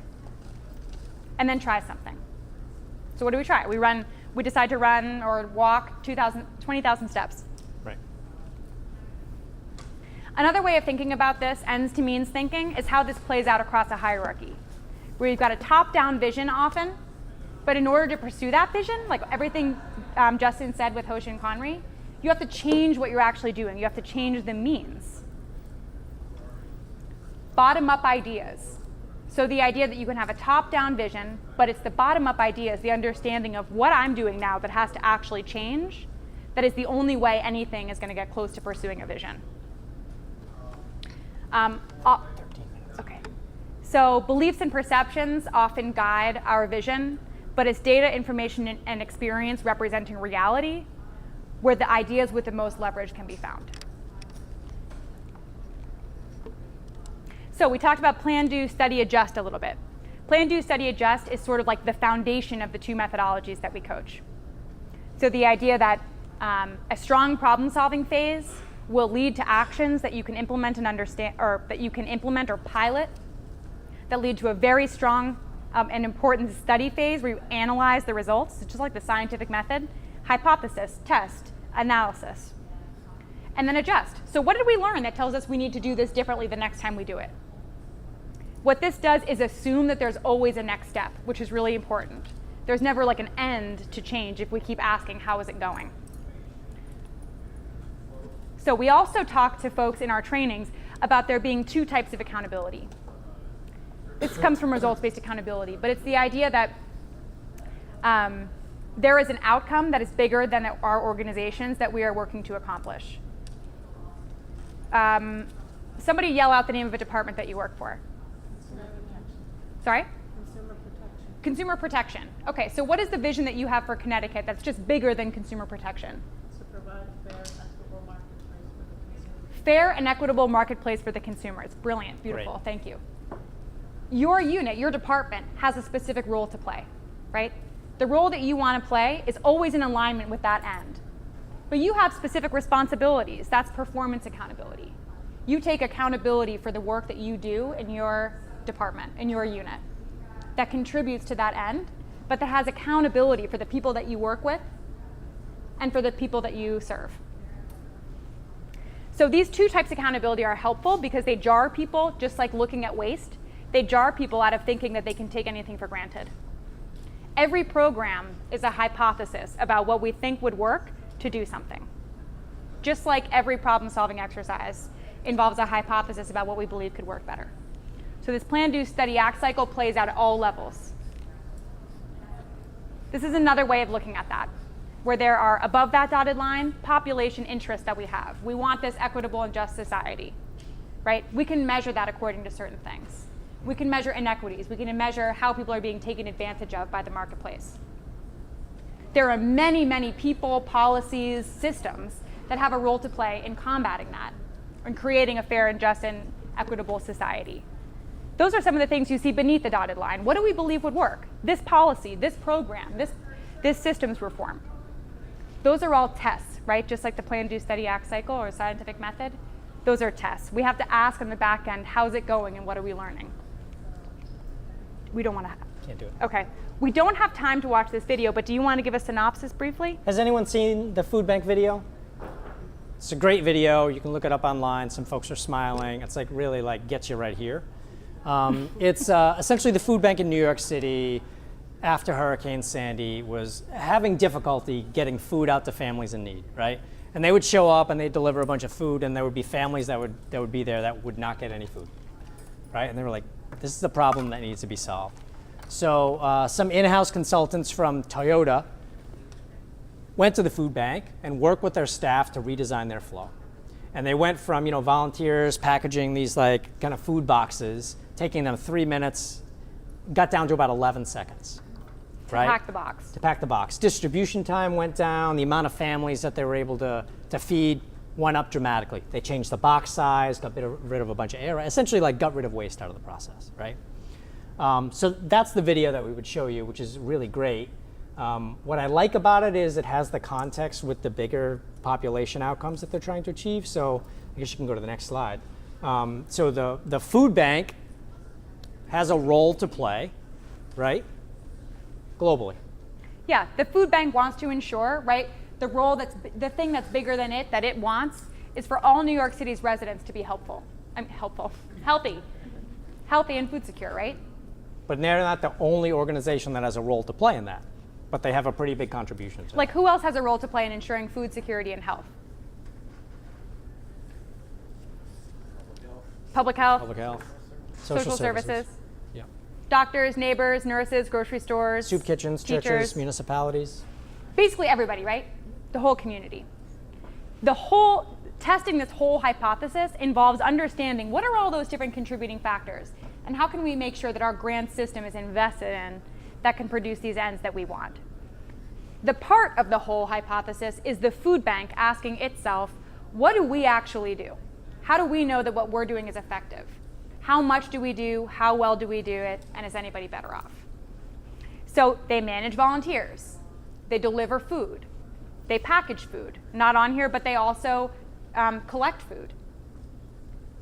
And then try something. So what do we try? We decide to run or walk 20,000 steps. Right. Another way of thinking about this, ends to means thinking, is how this plays out across a hierarchy, where you've got a top-down vision often, but in order to pursue that vision, like everything Justin said with Hoshinkanri, you have to change what you're actually doing. You have to change the means. Bottom-up ideas. So the idea that you can have a top-down vision, but it's the bottom-up ideas, the understanding of what I'm doing now that has to actually change, that is the only way anything is going to get close to pursuing a vision. 13 minutes. Okay. So beliefs and perceptions often guide our vision, but it's data, information, and experience representing reality, where the ideas with the most leverage can be found. So we talked about plan, do, study, adjust a little bit. Plan, do, study, adjust is sort of like the foundation of the two methodologies that we coach. So the idea that a strong problem-solving phase will lead to actions that you can implement and understand, or that you can implement or pilot, that lead to a very strong and important study phase where you analyze the results, just like the scientific method, hypothesis, test, analysis, and then adjust. So what did we learn that tells us we need to do this differently the next time we do it? What this does is assume that there's always a next step, which is really important. There's never like an end to change if we keep asking, how is it going? So we also talk to folks in our trainings about there being two types of accountability. This comes from results-based accountability, but it's the idea that there is an outcome that is bigger than our organizations that we are working to accomplish. Somebody yell out the name of a department that you work for. Sorry? Consumer protection. Consumer protection. Okay, so what is the vision that you have for Connecticut that's just bigger than consumer protection? To provide Fair and equitable marketplace for the consumers. Brilliant, beautiful, Great. Thank you. Your unit, your department, has a specific role to play, right? The role that you want to play is always in alignment with that end. But you have specific responsibilities. That's performance accountability. You take accountability for the work that you do in your department, in your unit, that contributes to that end, but that has accountability for the people that you work with and for the people that you serve. So these two types of accountability are helpful because they jar people, just like looking at waste. They jar people out of thinking that they can take anything for granted. Every program is a hypothesis about what we think would work to do something. Just like every problem-solving exercise involves a hypothesis about what we believe could work better. So this plan, do, study, act cycle plays out at all levels. This is another way of looking at that, where there are, above that dotted line, population interests that we have. We want this equitable and just society, right? We can measure that according to certain things. We can measure inequities. We can measure how people are being taken advantage of by the marketplace. There are many, many people, policies, systems that have a role to play in combating that, in creating a fair and just and equitable society. Those are some of the things you see beneath the dotted line. What do we believe would work? This policy, this program, this systems reform. Those are all tests, right? Just like the plan, do, study, act cycle or scientific method. Those are tests. We have to ask on the back end, how's it going and what are we learning? We don't want to. Can't do it. Okay. We don't have time to watch this video, but do you want to give a synopsis briefly? Has anyone seen the food bank video? It's a great video. You can look it up online. Some folks are smiling. It's like really like gets you right here. It's essentially the food bank in New York City after Hurricane Sandy was having difficulty getting food out to families in need, right? And they would show up and they'd deliver a bunch of food, and there would be families that would be there that would not get any food, right? And they were like, this is the problem that needs to be solved. So some in-house consultants from Toyota went to the food bank and worked with their staff to redesign their flow. And they went from, volunteers packaging these like kind of food boxes, taking them 3 minutes, got down to about 11 seconds. Right? Pack the box. To pack the box. Distribution time went down. The amount of families that they were able to feed went up dramatically. They changed the box size, got rid of a bunch of air, essentially like got rid of waste out of the process, right? So that's the video that we would show you, which is really great. What I like about it is it has the context with the bigger population outcomes that they're trying to achieve. So I guess you can go to the next slide. So the food bank has a role to play, right? Globally. Yeah, the food bank wants to ensure, right, the thing that's bigger than it, that it wants, is for all New York City's residents to be healthy and food secure, right? But they're not the only organization that has a role to play in that, but they have a pretty big contribution to it. Like, who else has a role to play in ensuring food security and health? Public health. Public health. Social services. Yeah. Doctors, neighbors, nurses, grocery stores. Soup kitchens, teachers, churches, municipalities. Basically everybody, right? The whole community. Testing this whole hypothesis involves understanding what are all those different contributing factors, and how can we make sure that our grant system is invested in that can produce these ends that we want. The part of the whole hypothesis is the food bank asking itself, what do we actually do? How do we know that what we're doing is effective? How much do we do? How well do we do it? And is anybody better off? So they manage volunteers. They deliver food. They package food. Not on here, but they also collect food.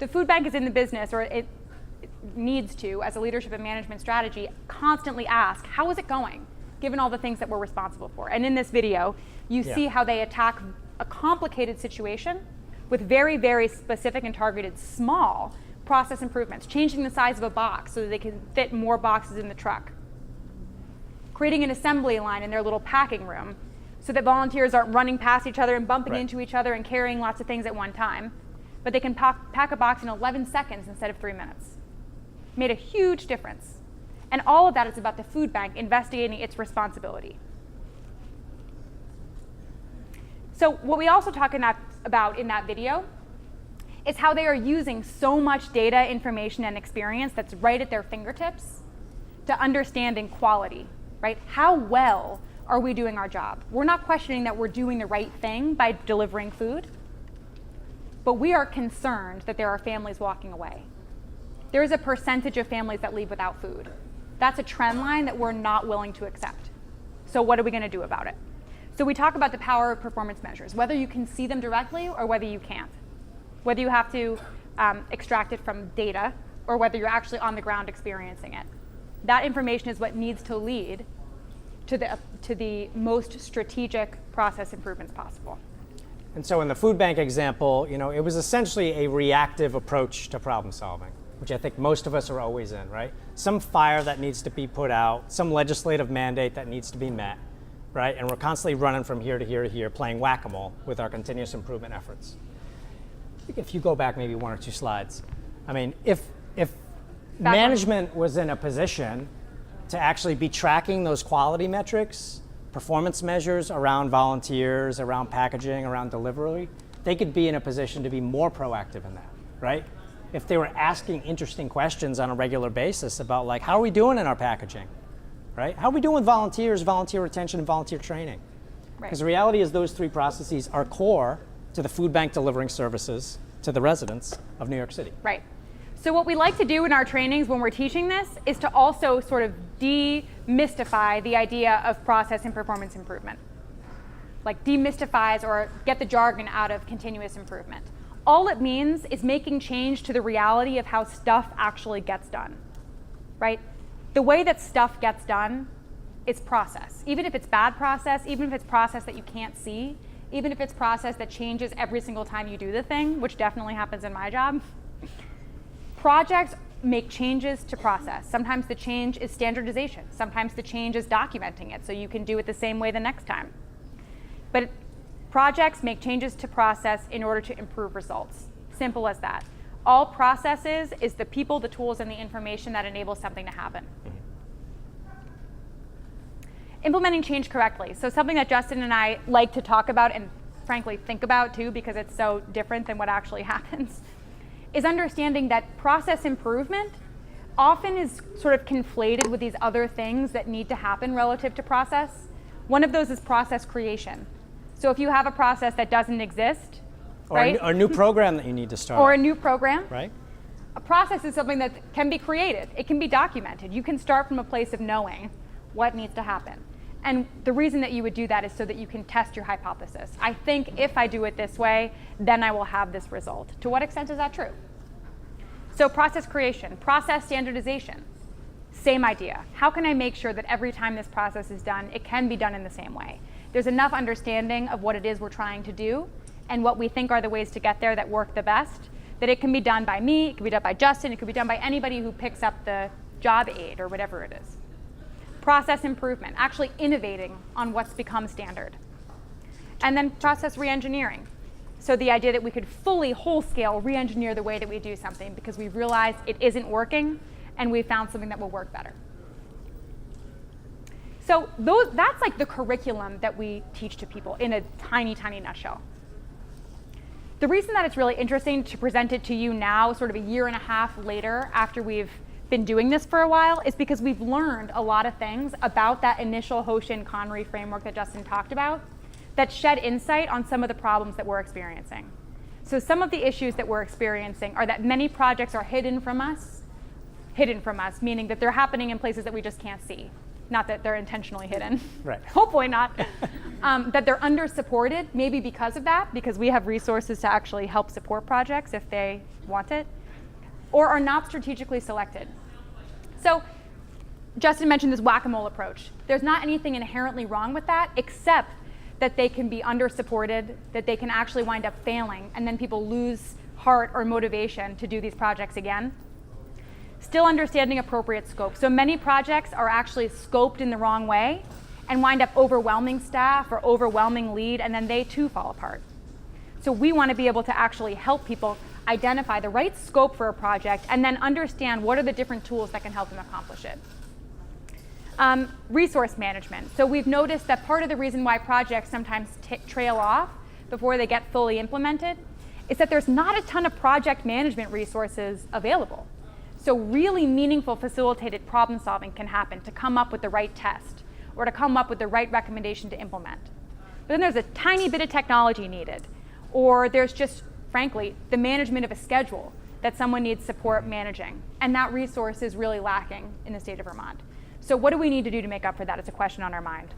The food bank is in the business, or it needs to, as a leadership and management strategy, constantly ask, how is it going, given all the things that we're responsible for? And in this video, you see how they attack a complicated situation with very, very specific and targeted small process improvements, changing the size of a box so that they can fit more boxes in the truck, creating an assembly line in their little packing room so that volunteers aren't running past each other and bumping into each other and carrying lots of things at one time, but they can pack a box in 11 seconds instead of 3 minutes. Made a huge difference. And all of that is about the food bank investigating its responsibility. So what we also talk about in that video is how they are using so much data, information, and experience that's right at their fingertips to understanding quality, right? How well are we doing our job? We're not questioning that we're doing the right thing by delivering food, but we are concerned that there are families walking away. There is a percentage of families that leave without food. That's a trend line that we're not willing to accept. So what are we going to do about it? So we talk about the power of performance measures, whether you can see them directly or whether you can't. Whether you have to extract it from data or whether you're actually on the ground experiencing it. That information is what needs to lead to the most strategic process improvements possible. And so in the food bank example, it was essentially a reactive approach to problem solving, which I think most of us are always in, right? Some fire that needs to be put out, some legislative mandate that needs to be met, right? And we're constantly running from here to here to here, playing whack-a-mole with our continuous improvement efforts. If you go back maybe 1 or 2 slides, I mean, if management was in a position to actually be tracking those quality metrics, performance measures around volunteers, around packaging, around delivery, they could be in a position to be more proactive in that, right? If they were asking interesting questions on a regular basis about like, how are we doing in our packaging, right? How are we doing with volunteers, volunteer retention, and volunteer training? Because the reality is those 3 processes are core to the food bank delivering services to the residents of New York City. Right. So what we like to do in our trainings when we're teaching this is to also sort of demystify the idea of process and performance improvement. Like demystifies or get the jargon out of continuous improvement. All it means is making change to the reality of how stuff actually gets done, right? The way that stuff gets done is process. Even if it's bad process, even if it's process that you can't see, even if it's process that changes every single time you do the thing, which definitely happens in my job, projects make changes to process. Sometimes the change is standardization. Sometimes the change is documenting it so you can do it the same way the next time. But projects make changes to process in order to improve results. Simple as that. All processes is the people, the tools, and the information that enable something to happen. Implementing change correctly. So something that Justin and I like to talk about and frankly think about too, because it's so different than what actually happens, is understanding that process improvement often is sort of conflated with these other things that need to happen relative to process. One of those is process creation. So if you have a process that doesn't exist, or right? a new program that you need to start. Or a new program. Right. A process is something that can be created. It can be documented. You can start from a place of knowing what needs to happen. And the reason that you would do that is so that you can test your hypothesis. I think if I do it this way, then I will have this result. To what extent is that true? So process creation, process standardization, same idea. How can I make sure that every time this process is done, it can be done in the same way? There's enough understanding of what it is we're trying to do and what we think are the ways to get there that work the best, that it can be done by me, it can be done by Justin, it could be done by anybody who picks up the job aid or whatever it is. Process improvement, actually innovating on what's become standard. And then process reengineering. So the idea that we could fully, whole-scale re-engineer the way that we do something because we've realized it isn't working and we found something that will work better. So that's like the curriculum that we teach to people in a tiny, tiny nutshell. The reason that it's really interesting to present it to you now, sort of a year and a half later after we've been doing this for a while, is because we've learned a lot of things about that initial Hoshinkanri framework that Justin talked about that shed insight on some of the problems that we're experiencing. So some of the issues that we're experiencing are that many projects are hidden from us, meaning that they're happening in places that we just can't see. Not that they're intentionally hidden. Right. Hopefully not. That they're under-supported, maybe because of that, because we have resources to actually help support projects if they want it, or are not strategically selected. So Justin mentioned this whack-a-mole approach. There's not anything inherently wrong with that, except that they can be under-supported, that they can actually wind up failing, and then people lose heart or motivation to do these projects again. Still understanding appropriate scope. So many projects are actually scoped in the wrong way and wind up overwhelming staff or overwhelming lead, and then they too fall apart. So we want to be able to actually help people identify the right scope for a project and then understand what are the different tools that can help them accomplish it. Resource management. So we've noticed that part of the reason why projects sometimes trail off before they get fully implemented is that there's not a ton of project management resources available. So really meaningful facilitated problem solving can happen to come up with the right test or to come up with the right recommendation to implement. But then there's a tiny bit of technology needed, or there's just, frankly, the management of a schedule that someone needs support managing. And that resource is really lacking in the state of Vermont. So what do we need to do to make up for that? It's a question on our mind.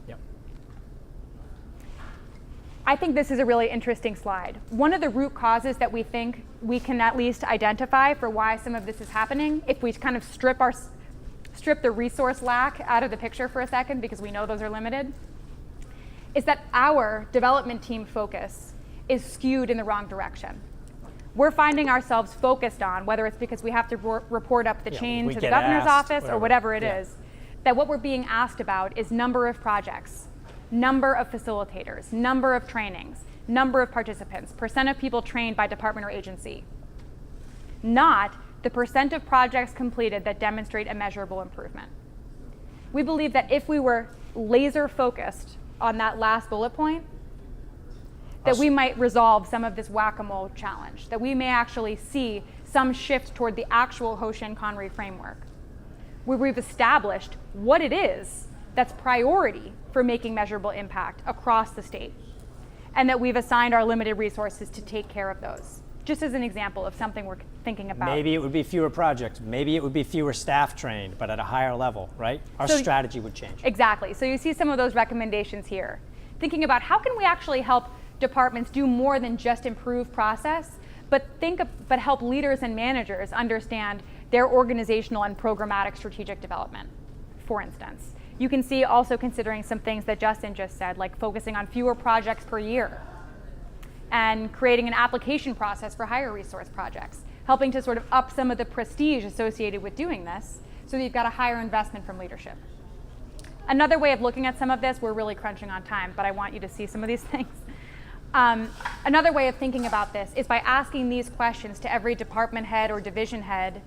Yep. I think this is a really interesting slide. One of the root causes that we think we can at least identify for why some of this is happening, if we kind of strip the resource lack out of the picture for a second, because we know those are limited, is that our development team focus is skewed in the wrong direction. We're finding ourselves focused on, whether it's because we have to report up the chain to the governor's office or whatever it is, that what we're being asked about is number of projects, number of facilitators, number of trainings, number of participants, percent of people trained by department or agency, not the percent of projects completed that demonstrate a measurable improvement. We believe that if we were laser focused on that last bullet point, that we might resolve some of this whack-a-mole challenge, that we may actually see some shift toward the actual Hoshinkanri framework, where we've established what it is that's priority for making measurable impact across the state, and that we've assigned our limited resources to take care of those. Just as an example of something we're thinking about. Maybe it would be fewer projects. Maybe it would be fewer staff trained, but at a higher level, right? Our strategy would change. Exactly. So you see some of those recommendations here. Thinking about how can we actually help departments do more than just improve process, but help leaders and managers understand their organizational and programmatic strategic development, for instance. You can see also considering some things that Justin just said, like focusing on fewer projects per year and creating an application process for higher resource projects, helping to sort of up some of the prestige associated with doing this so that you've got a higher investment from leadership. Another way of looking at some of this, we're really crunching on time, but I want you to see some of these things. Another way of thinking about this is by asking these questions to every department head or division head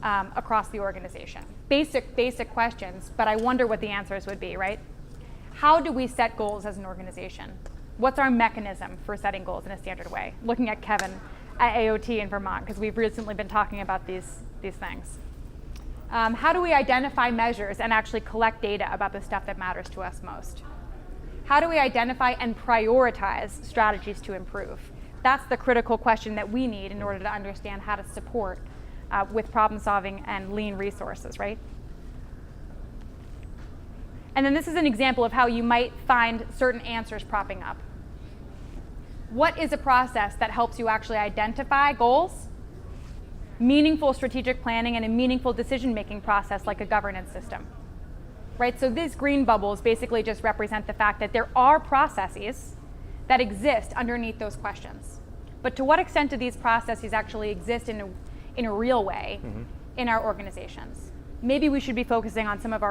across the organization. Basic questions, but I wonder what the answers would be, right? How do we set goals as an organization? What's our mechanism for setting goals in a standard way? Looking at Kevin at AOT in Vermont, because we've recently been talking about these things. How do we identify measures and actually collect data about the stuff that matters to us most? How do we identify and prioritize strategies to improve? That's the critical question that we need in order to understand how to support with problem solving and lean resources, right? And then this is an example of how you might find certain answers propping up. What is a process that helps you actually identify goals, meaningful strategic planning, and a meaningful decision-making process like a governance system? Right, so these green bubbles basically just represent the fact that there are processes that exist underneath those questions. But to what extent do these processes actually exist in a real way in our organizations? Maybe we should be focusing on some of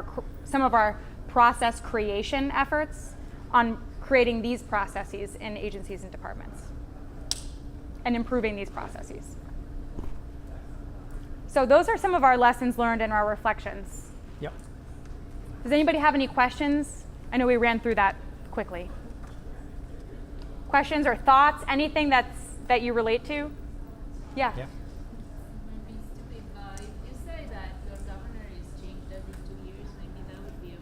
our process creation efforts on creating these processes in agencies and departments and improving these processes. So those are some of our lessons learned and our reflections. Yep. Does anybody have any questions? I know we ran through that quickly. Questions or thoughts? Anything that you relate to? Yeah. Yeah. Maybe stupid, but if you say that your governor is changed every 2 years, maybe that would be a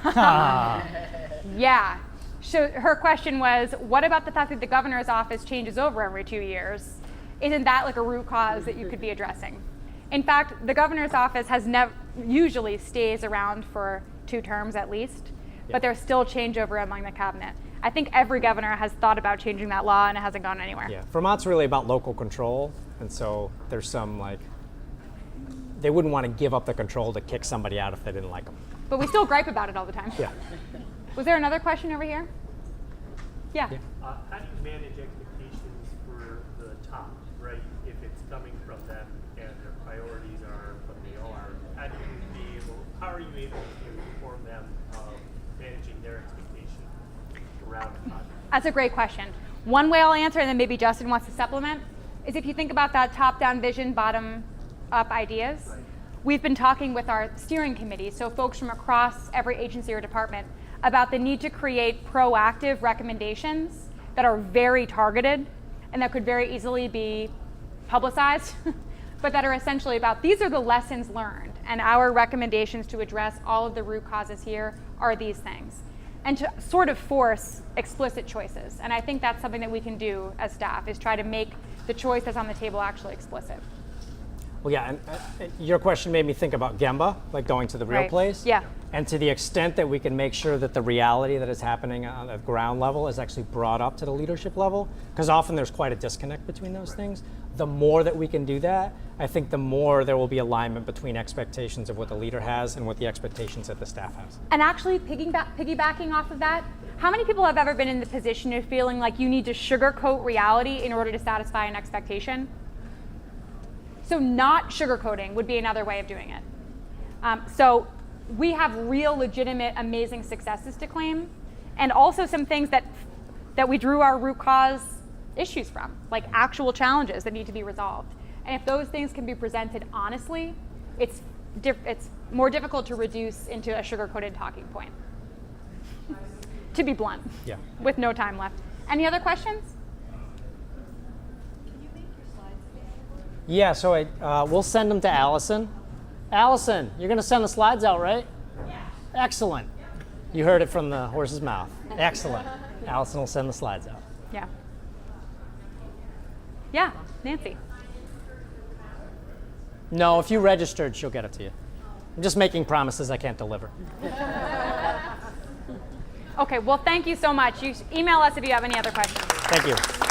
first step. Yeah. So her question was, what about the fact that the governor's office changes over every 2 years? Isn't that like a root cause that you could be addressing? In fact, the governor's office usually stays around for 2 terms at least, but there's still changeover among the cabinet. I think every governor has thought about changing that law and it hasn't gone anywhere. Yeah, Vermont's really about local control, and so there's some they wouldn't want to give up the control to kick somebody out if they didn't like them. But we still gripe about it all the time. Yeah. Was there another question over here? Yeah. How do you manage expectations for the top, right? If it's coming from them and their priorities are what they are, how are you able to inform them of managing their expectation around the project? That's a great question. One way I'll answer, and then maybe Justin wants to supplement, is if you think about that top-down vision, bottom-up ideas. Right. We've been talking with our steering committee, so folks from across every agency or department, about the need to create proactive recommendations that are very targeted and that could very easily be publicized, but that are essentially about these are the lessons learned, and our recommendations to address all of the root causes here are these things. And to sort of force explicit choices. And I think that's something that we can do as staff, is try to make the choice that's on the table actually explicit. Well, yeah, and your question made me think about Gemba, like going to the real Right. place. Yeah. And to the extent that we can make sure that the reality that is happening on the ground level is actually brought up to the leadership level, because often there's quite a disconnect between those things. The more that we can do that, I think the more there will be alignment between expectations of what the leader has and what the expectations that the staff has. And actually piggybacking off of that, how many people have ever been in the position of feeling like you need to sugarcoat reality in order to satisfy an expectation? So not sugarcoating would be another way of doing it. So we have real, legitimate, amazing successes to claim, and also some things that we drew our root cause issues from, like actual challenges that need to be resolved. And if those things can be presented honestly, it's more difficult to reduce into a sugar-coated talking point. To be blunt, Yeah. with no time left. Any other questions? Yeah, so we'll send them to Allison. Allison, you're going to send the slides out, right? Yeah. Excellent. You heard it from the horse's mouth. Excellent. Allison will send the slides out. Yeah. Yeah, Nancy. No, if you registered, she'll get it to you. I'm just making promises I can't deliver. Okay, well, thank you so much. You email us if you have any other questions. Thank you.